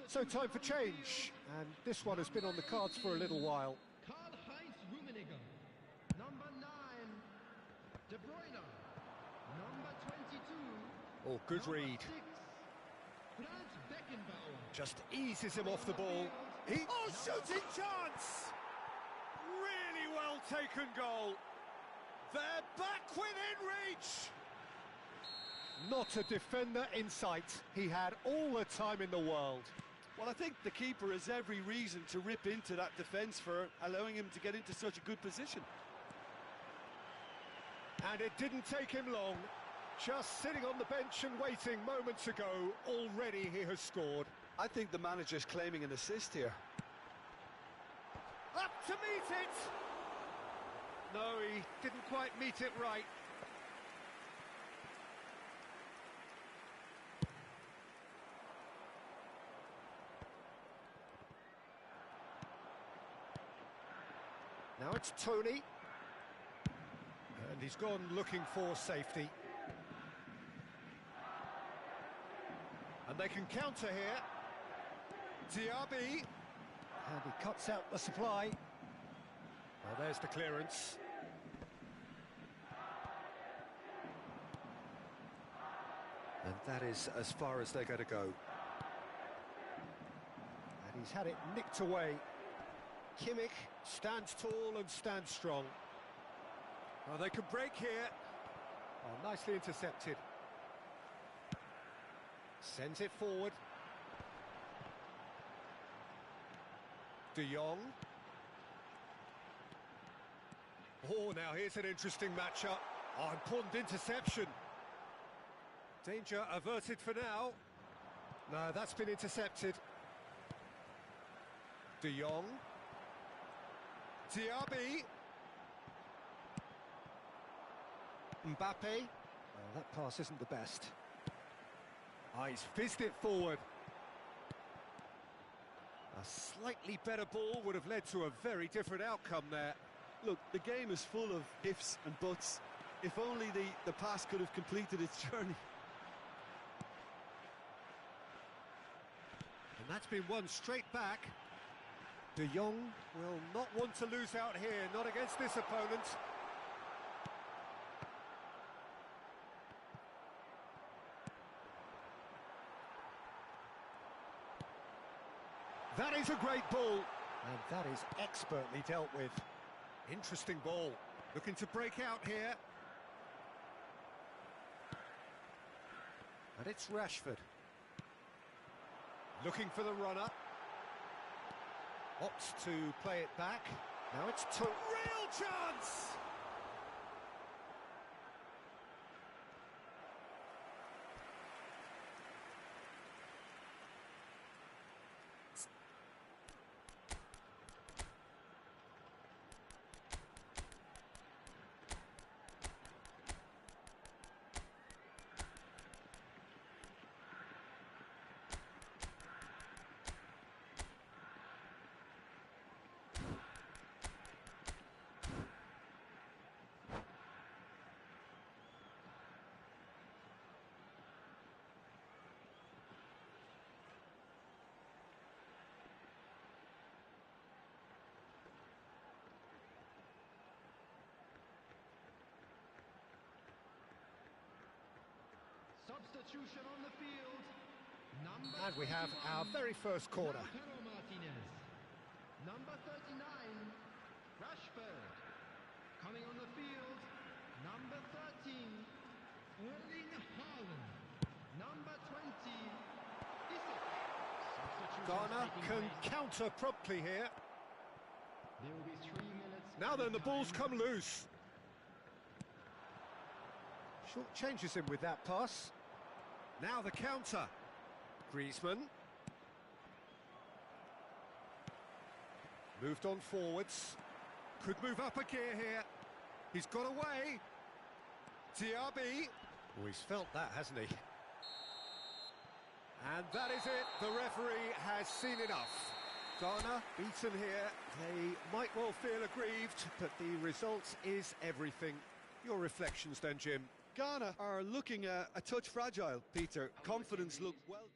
So time for change, and this one has been on the cards for a little while. Karl-Heinz Rummenigge. Number 9, De Bruyne. Number 22. Oh, good number read. 6, Franz Beckenbauer. Just eases him off the ball. Oh, shooting chance! Really well taken goal. They're back within reach. Not a defender in sight. He had all the time in the world. Well, I think the keeper has every reason to rip into that defence for allowing him to get into such a good position. And it didn't take him long. Just sitting on the bench and waiting moments ago, already he has scored. I think the manager's claiming an assist here. Up to meet it! No, he didn't quite meet it right. Now it's Tony. And he's gone looking for safety. And they can counter here. Diaby. And he cuts out the supply. Well, there's the clearance. And that is as far as they're going to go. And he's had it nicked away. Cheick stands tall and stands strong. Well, they can break here. Oh, nicely intercepted. Sends it forward. De Jong. Oh, now here's an interesting matchup. Oh, important interception. Danger averted for now. No, that's been intercepted. De Jong. Diaby. Mbappe. Oh, that pass isn't the best. Oh, he's fizzed it forward. A slightly better ball would have led to a very different outcome there. Look, the game is full of ifs and buts. If only the pass could have completed its journey. And that's been won straight back. De Jong will not want to lose out here, not against this opponent. That is a great ball, and that is expertly dealt with. Interesting ball, looking to break out here. And it's Rashford. Looking for the runner. Opts to play it back. Now it's to real chance! Substitution on the field. Number And we have 21, our very first corner. Lautaro Martinez. Number 39, Rashford. Coming on the field, number 13, Erling Haaland. Number 20, Isak. Substitutions Ghana taking can place. counter promptly here. There will be 3 minutes. Now then, added the ball's time. come loose. Short changes him with that pass. Now the counter. Griezmann. Moved on forwards. Could move up a gear here. He's got away. Diaby. Oh, he's felt that, hasn't he? And that is it. The referee has seen enough. Ghana beaten here. They might well feel aggrieved, but the result is everything. Your reflections then, Jim? Ghana are looking a touch fragile, Peter. Confidence looked well.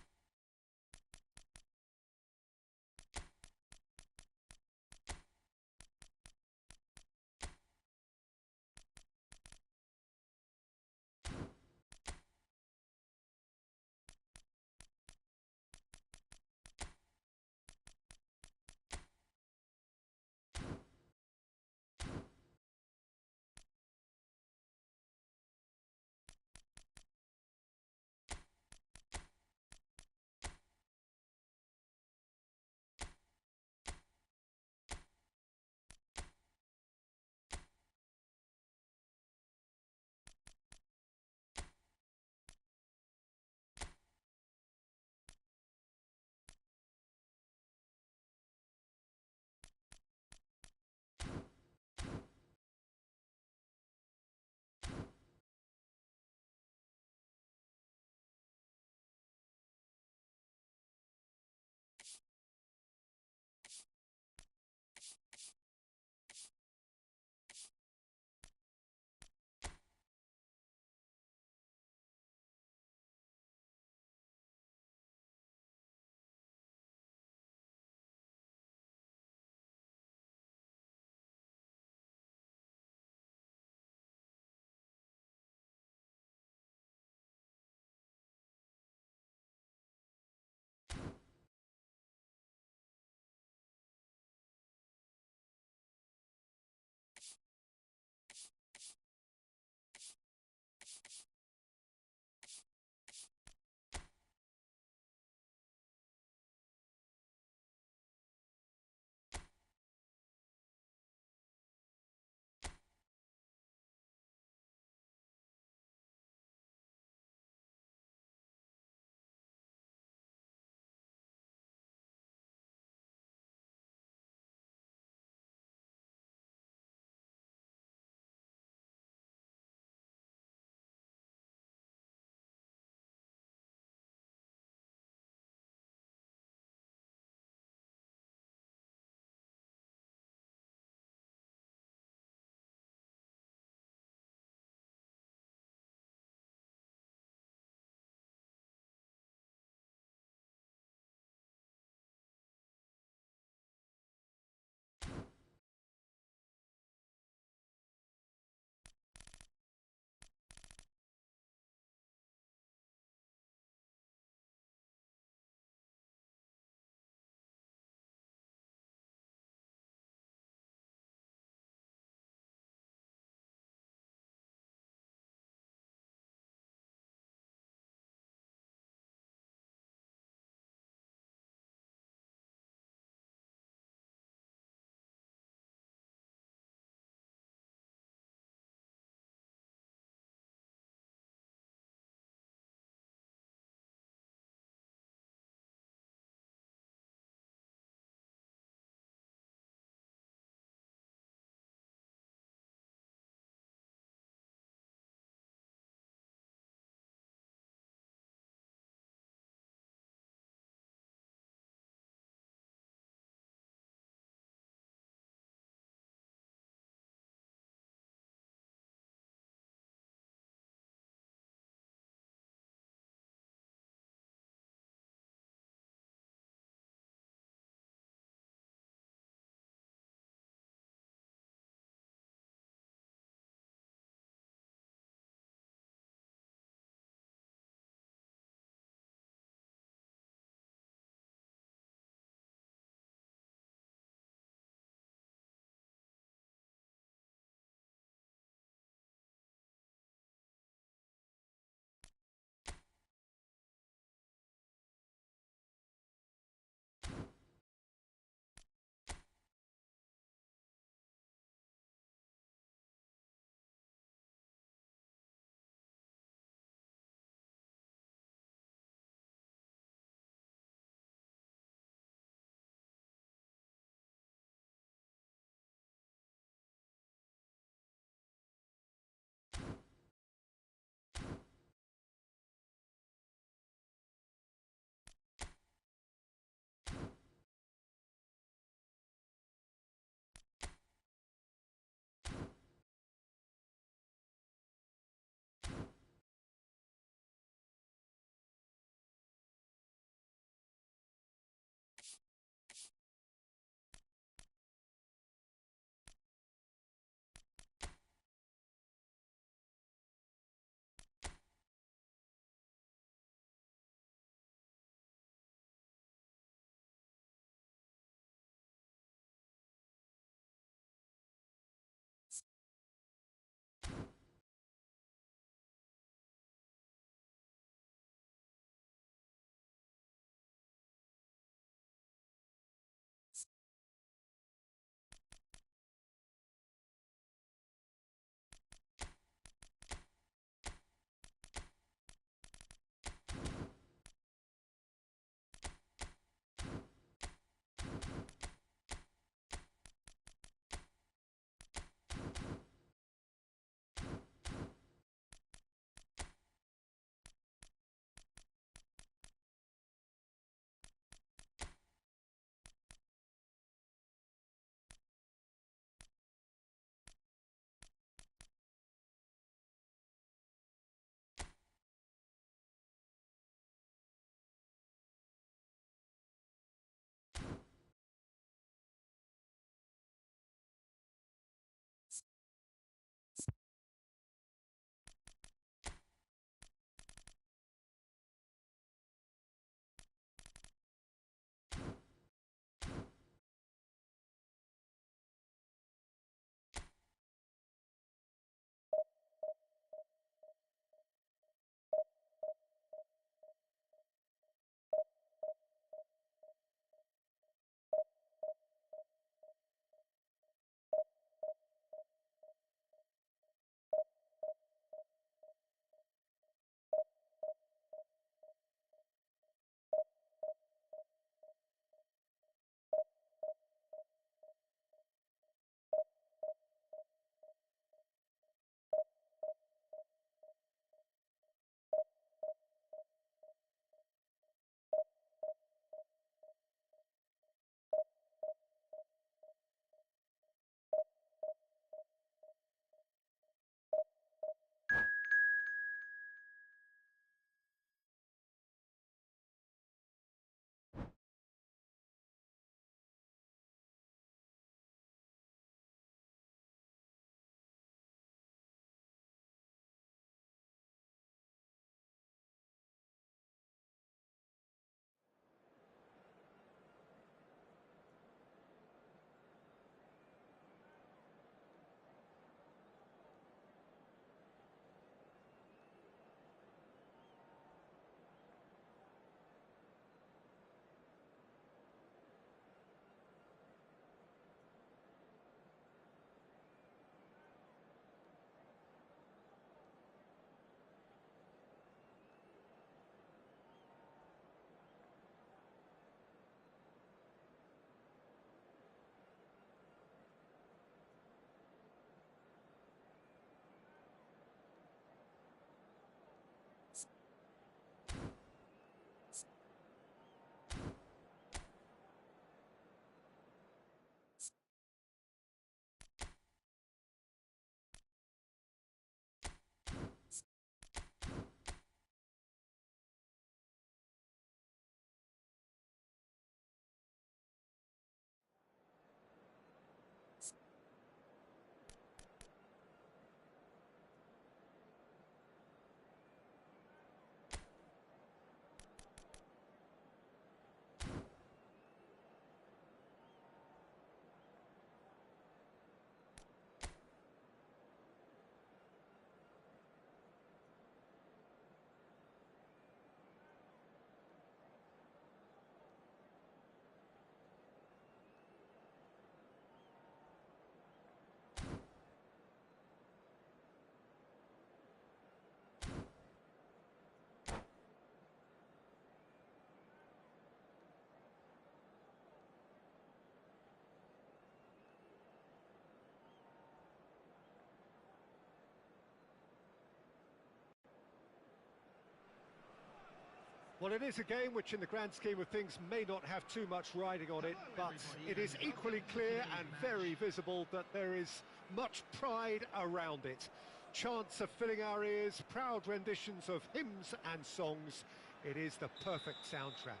Well, it is a game which in the grand scheme of things may not have too much riding on it, but it is equally clear and very visible that there is much pride around it. Chants are filling our ears, proud renditions of hymns and songs. It is the perfect soundtrack.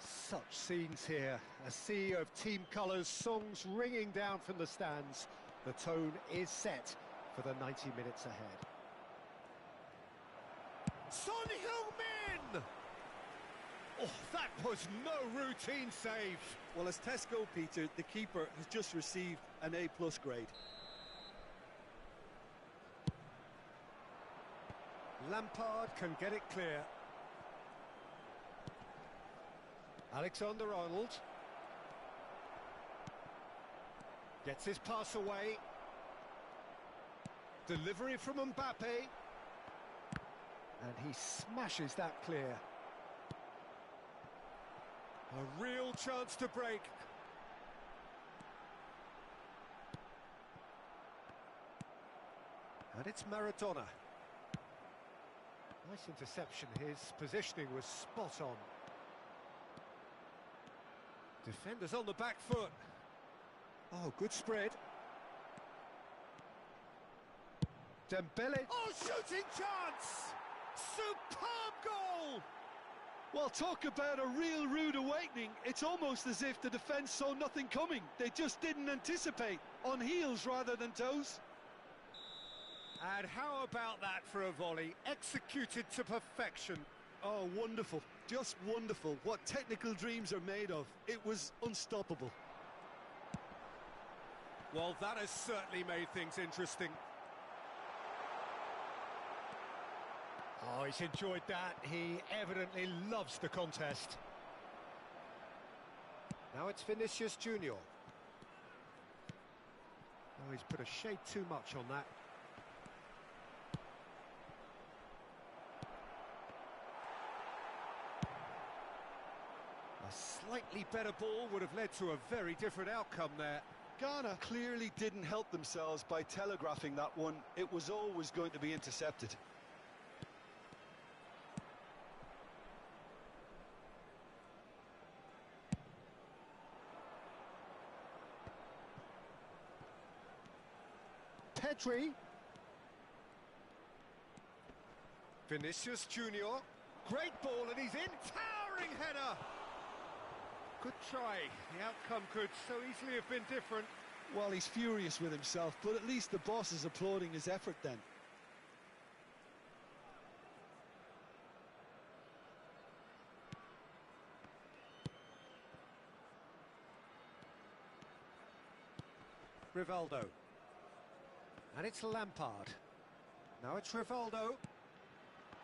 Such scenes here, a sea of team colours, songs ringing down from the stands. The tone is set for the 90 minutes ahead. Son Heung-min! Oh, that was no routine save. Well, as Tesco, Peter, the keeper has just received an A+ grade. Lampard can get it clear. Alexander-Arnold gets his pass away. Delivery from Mbappe. And he smashes that clear. A real chance to break. And it's Maradona. Nice interception. His positioning was spot on. Defenders on the back foot. Oh, good spread. Dembele. Oh, shooting chance! Superb goal! Well, talk about a real rude awakening. It's almost as if the defence saw nothing coming. They just didn't anticipate. On heels rather than toes. And how about that for a volley? Executed to perfection. Oh, wonderful. Just wonderful. What technical dreams are made of. It was unstoppable. Well, that has certainly made things interesting. Oh, he's enjoyed that. He evidently loves the contest. Now it's Vinicius Junior. Oh, he's put a shade too much on that. A slightly better ball would have led to a very different outcome there. Ghana clearly didn't help themselves by telegraphing that one. It was always going to be intercepted. Pedri. Vinicius Junior. Great ball and he's in. Towering header. Good try. The outcome could so easily have been different. Well, he's furious with himself, but at least the boss is applauding his effort then. Rivaldo. And it's Lampard. Now it's Rivaldo.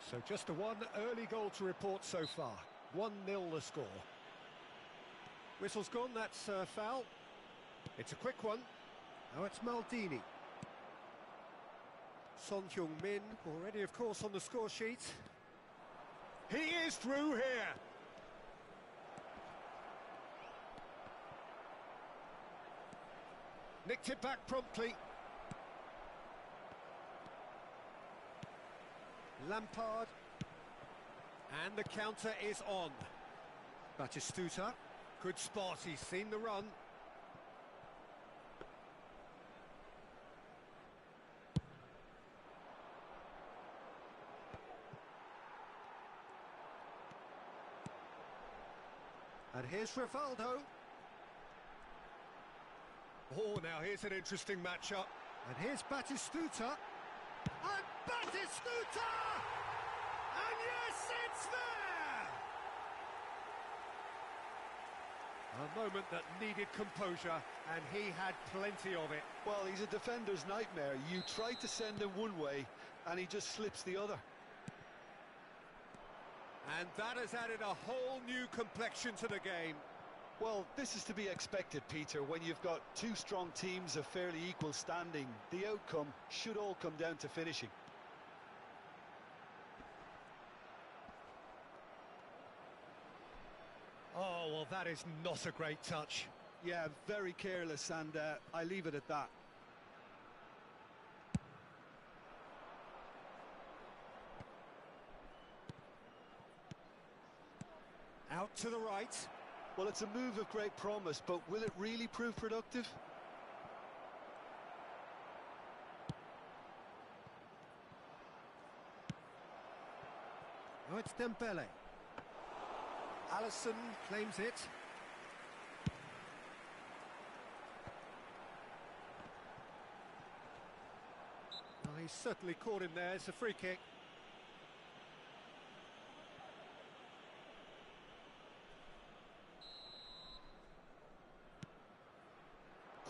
So just a one early goal to report so far. 1-0 the score. Whistle's gone, that's a foul. It's a quick one. Now it's Maldini. Son Heung-min, already of course on the score sheet. He is through here. Nicked it back promptly. Lampard. And the counter is on. Batistuta. Good spot, he's seen the run. And here's Rivaldo. Oh, now here's an interesting matchup. And here's Batistuta. And Batistuta! And yes, it's there! A moment that needed composure, and he had plenty of it. Well, he's a defender's nightmare. You try to send him one way, and he just slips the other. And that has added a whole new complexion to the game. Well, this is to be expected, Peter, when you've got two strong teams of fairly equal standing. The outcome should all come down to finishing. Oh, well, that is not a great touch. Yeah, very careless, and I leave it at that. Out to the right. Well, it's a move of great promise, but will it really prove productive? Oh, it's Dembele. Alisson claims it. Well, he's certainly caught him there. It's a free kick.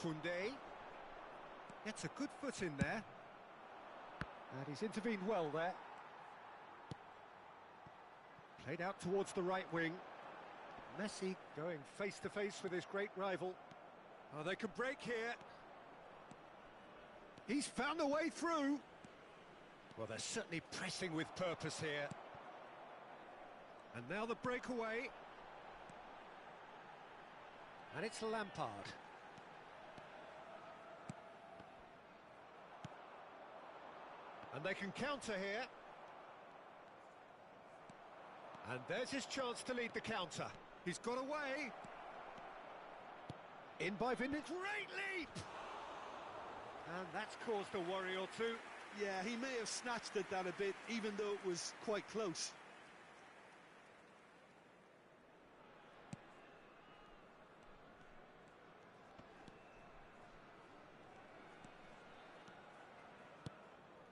Koundé gets a good foot in there. And he's intervened well there. Played out towards the right wing. Messi going face-to-face with his great rival. Oh, they can break here. He's found a way through. Well, they're certainly pressing with purpose here. And now the breakaway. And it's Lampard. And they can counter here. And there's his chance to lead the counter. He's got away. In by Vinicius. Great leap! And that's caused a worry or two. Yeah, he may have snatched at that a bit, even though it was quite close.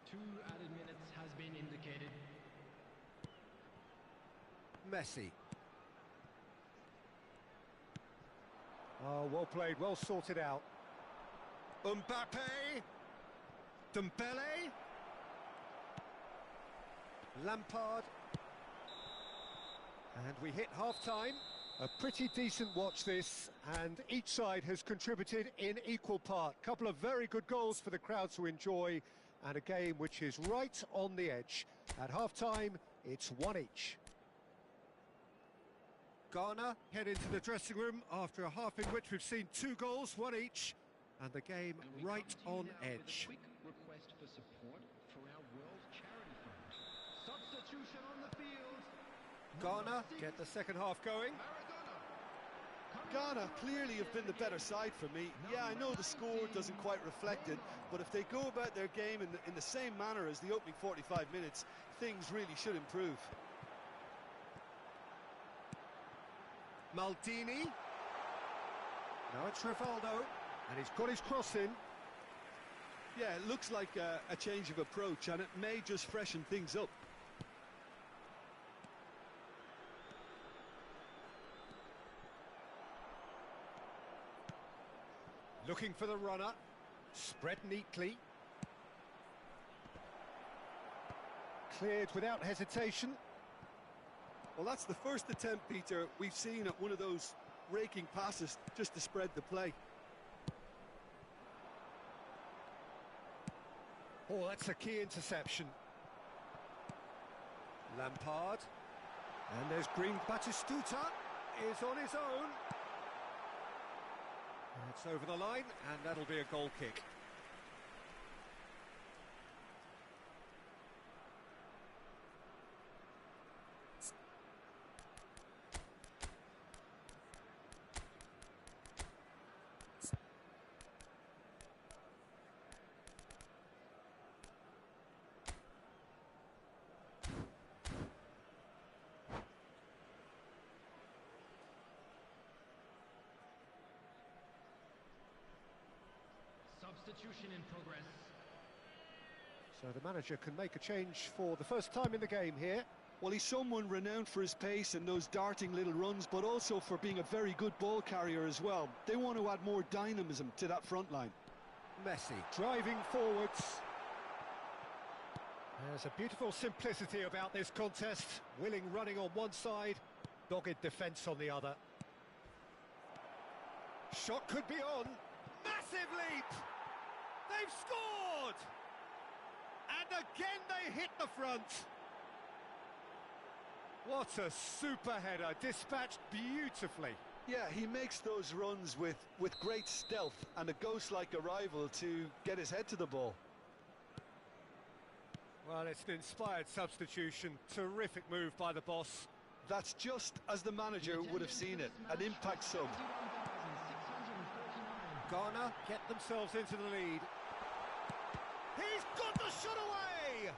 Two added minutes has been indicated. Messi. Oh, well played, well sorted out. Mbappe. Dembele. Lampard. And we hit half-time. A pretty decent watch this, and each side has contributed in equal part. Couple of very good goals for the crowd to enjoy, and a game which is right on the edge. At half-time, it's one each. Ghana head into the dressing room after a half in which we've seen two goals, one each, and the game And we right come to you on now with a edge. quick request for support for our World Charity Fund. Substitution on the field. Ghana get the second half going. Ghana clearly have been the better side for me. Yeah, I know the score doesn't quite reflect it, but if they go about their game in the same manner as the opening 45 minutes, things really should improve. Maldini. Now it's Rivaldo, and he's got his cross in. Yeah, it looks like a change of approach, and it may just freshen things up. Looking for the runner. Spread neatly. Cleared without hesitation. Well, that's the first attempt, Peter, we've seen at one of those raking passes just to spread the play. Oh, that's a key interception. Lampard. And there's Green. Batistuta is on his own. It's over the line, and that'll be a goal kick. Substitution in progress. So the manager can make a change for the first time in the game here. Well, he's someone renowned for his pace and those darting little runs, but also for being a very good ball carrier as well. They want to add more dynamism to that front line. Messi driving forwards. There's a beautiful simplicity about this contest. Willing running on one side, dogged defence on the other. Shot could be on. Massive leap! They've scored! And again they hit the front. What a super header, dispatched beautifully. Yeah, he makes those runs with great stealth and a ghost-like arrival to get his head to the ball. Well, it's an inspired substitution. Terrific move by the boss. That's just as the manager would have seen it, an impact sub. Ghana get themselves into the lead. He's got the shot away!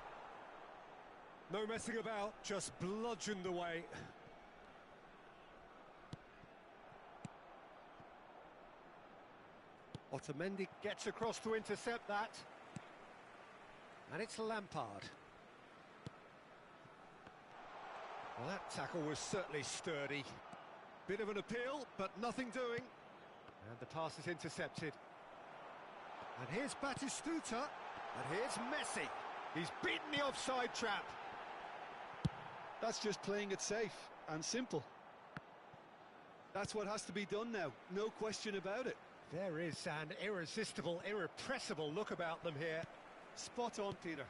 No messing about, just bludgeoned away. Otamendi gets across to intercept that. And it's Lampard. Well, that tackle was certainly sturdy. Bit of an appeal, but nothing doing. And the pass is intercepted. And here's Batistuta. And here's Messi. He's beaten the offside trap. That's just playing it safe and simple. That's what has to be done now, no question about it. There is an irresistible, irrepressible look about them here. Spot on, Peter.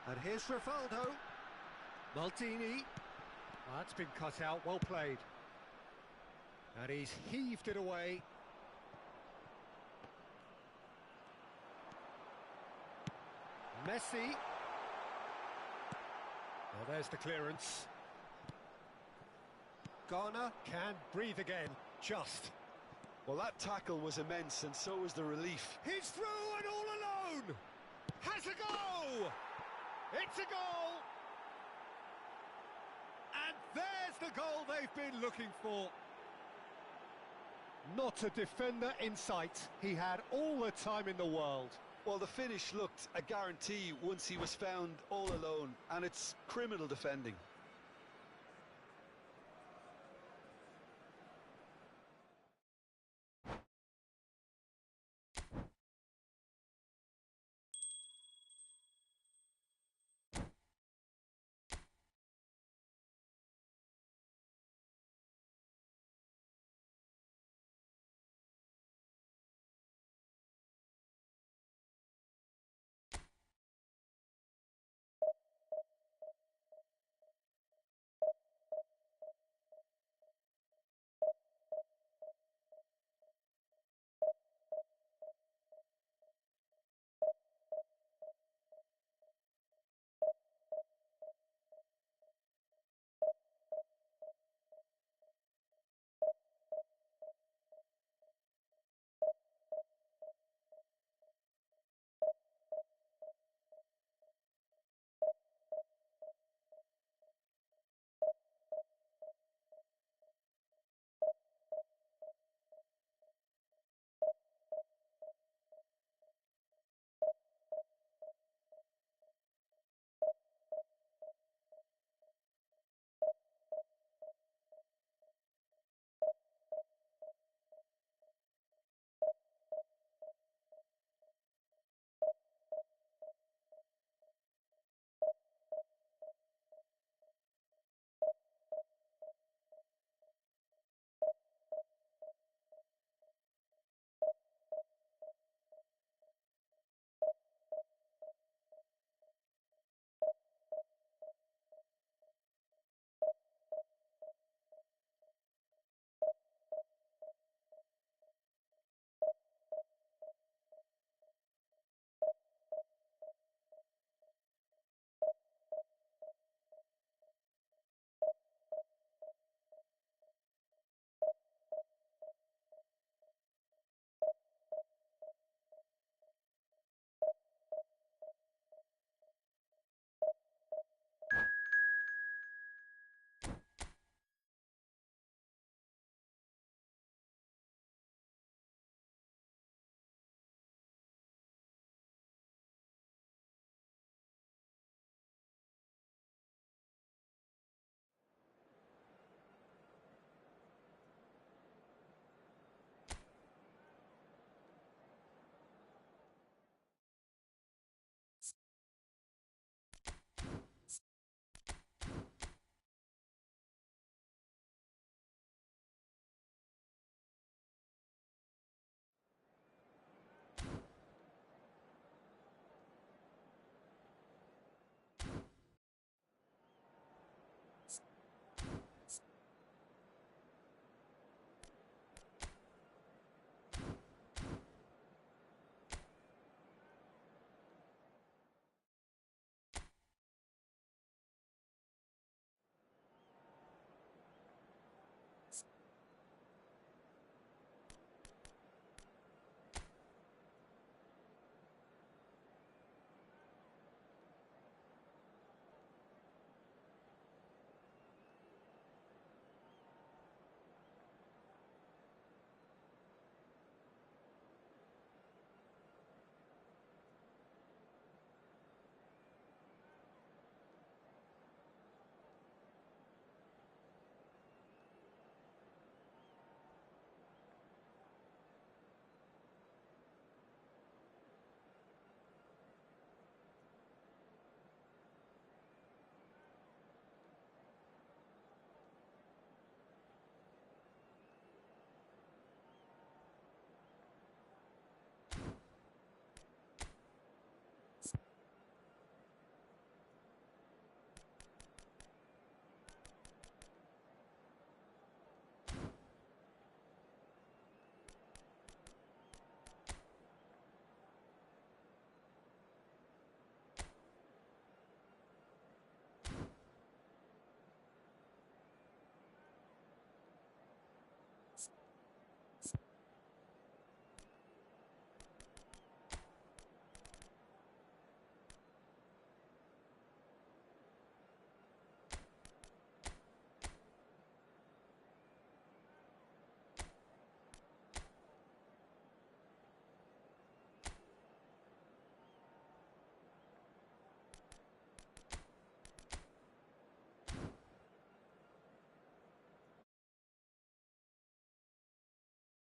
And here's Rivaldo. Maldini. That's been cut out, well played. And he's heaved it away. Messi. Well, there's the clearance. Ghana can breathe again, just. Well, that tackle was immense, and so was the relief. He's through and all alone! Has a goal! It's a goal! And there's the goal they've been looking for. Not a defender in sight. He had all the time in the world. Well, the finish looked a guarantee once he was found all alone, and it's criminal defending.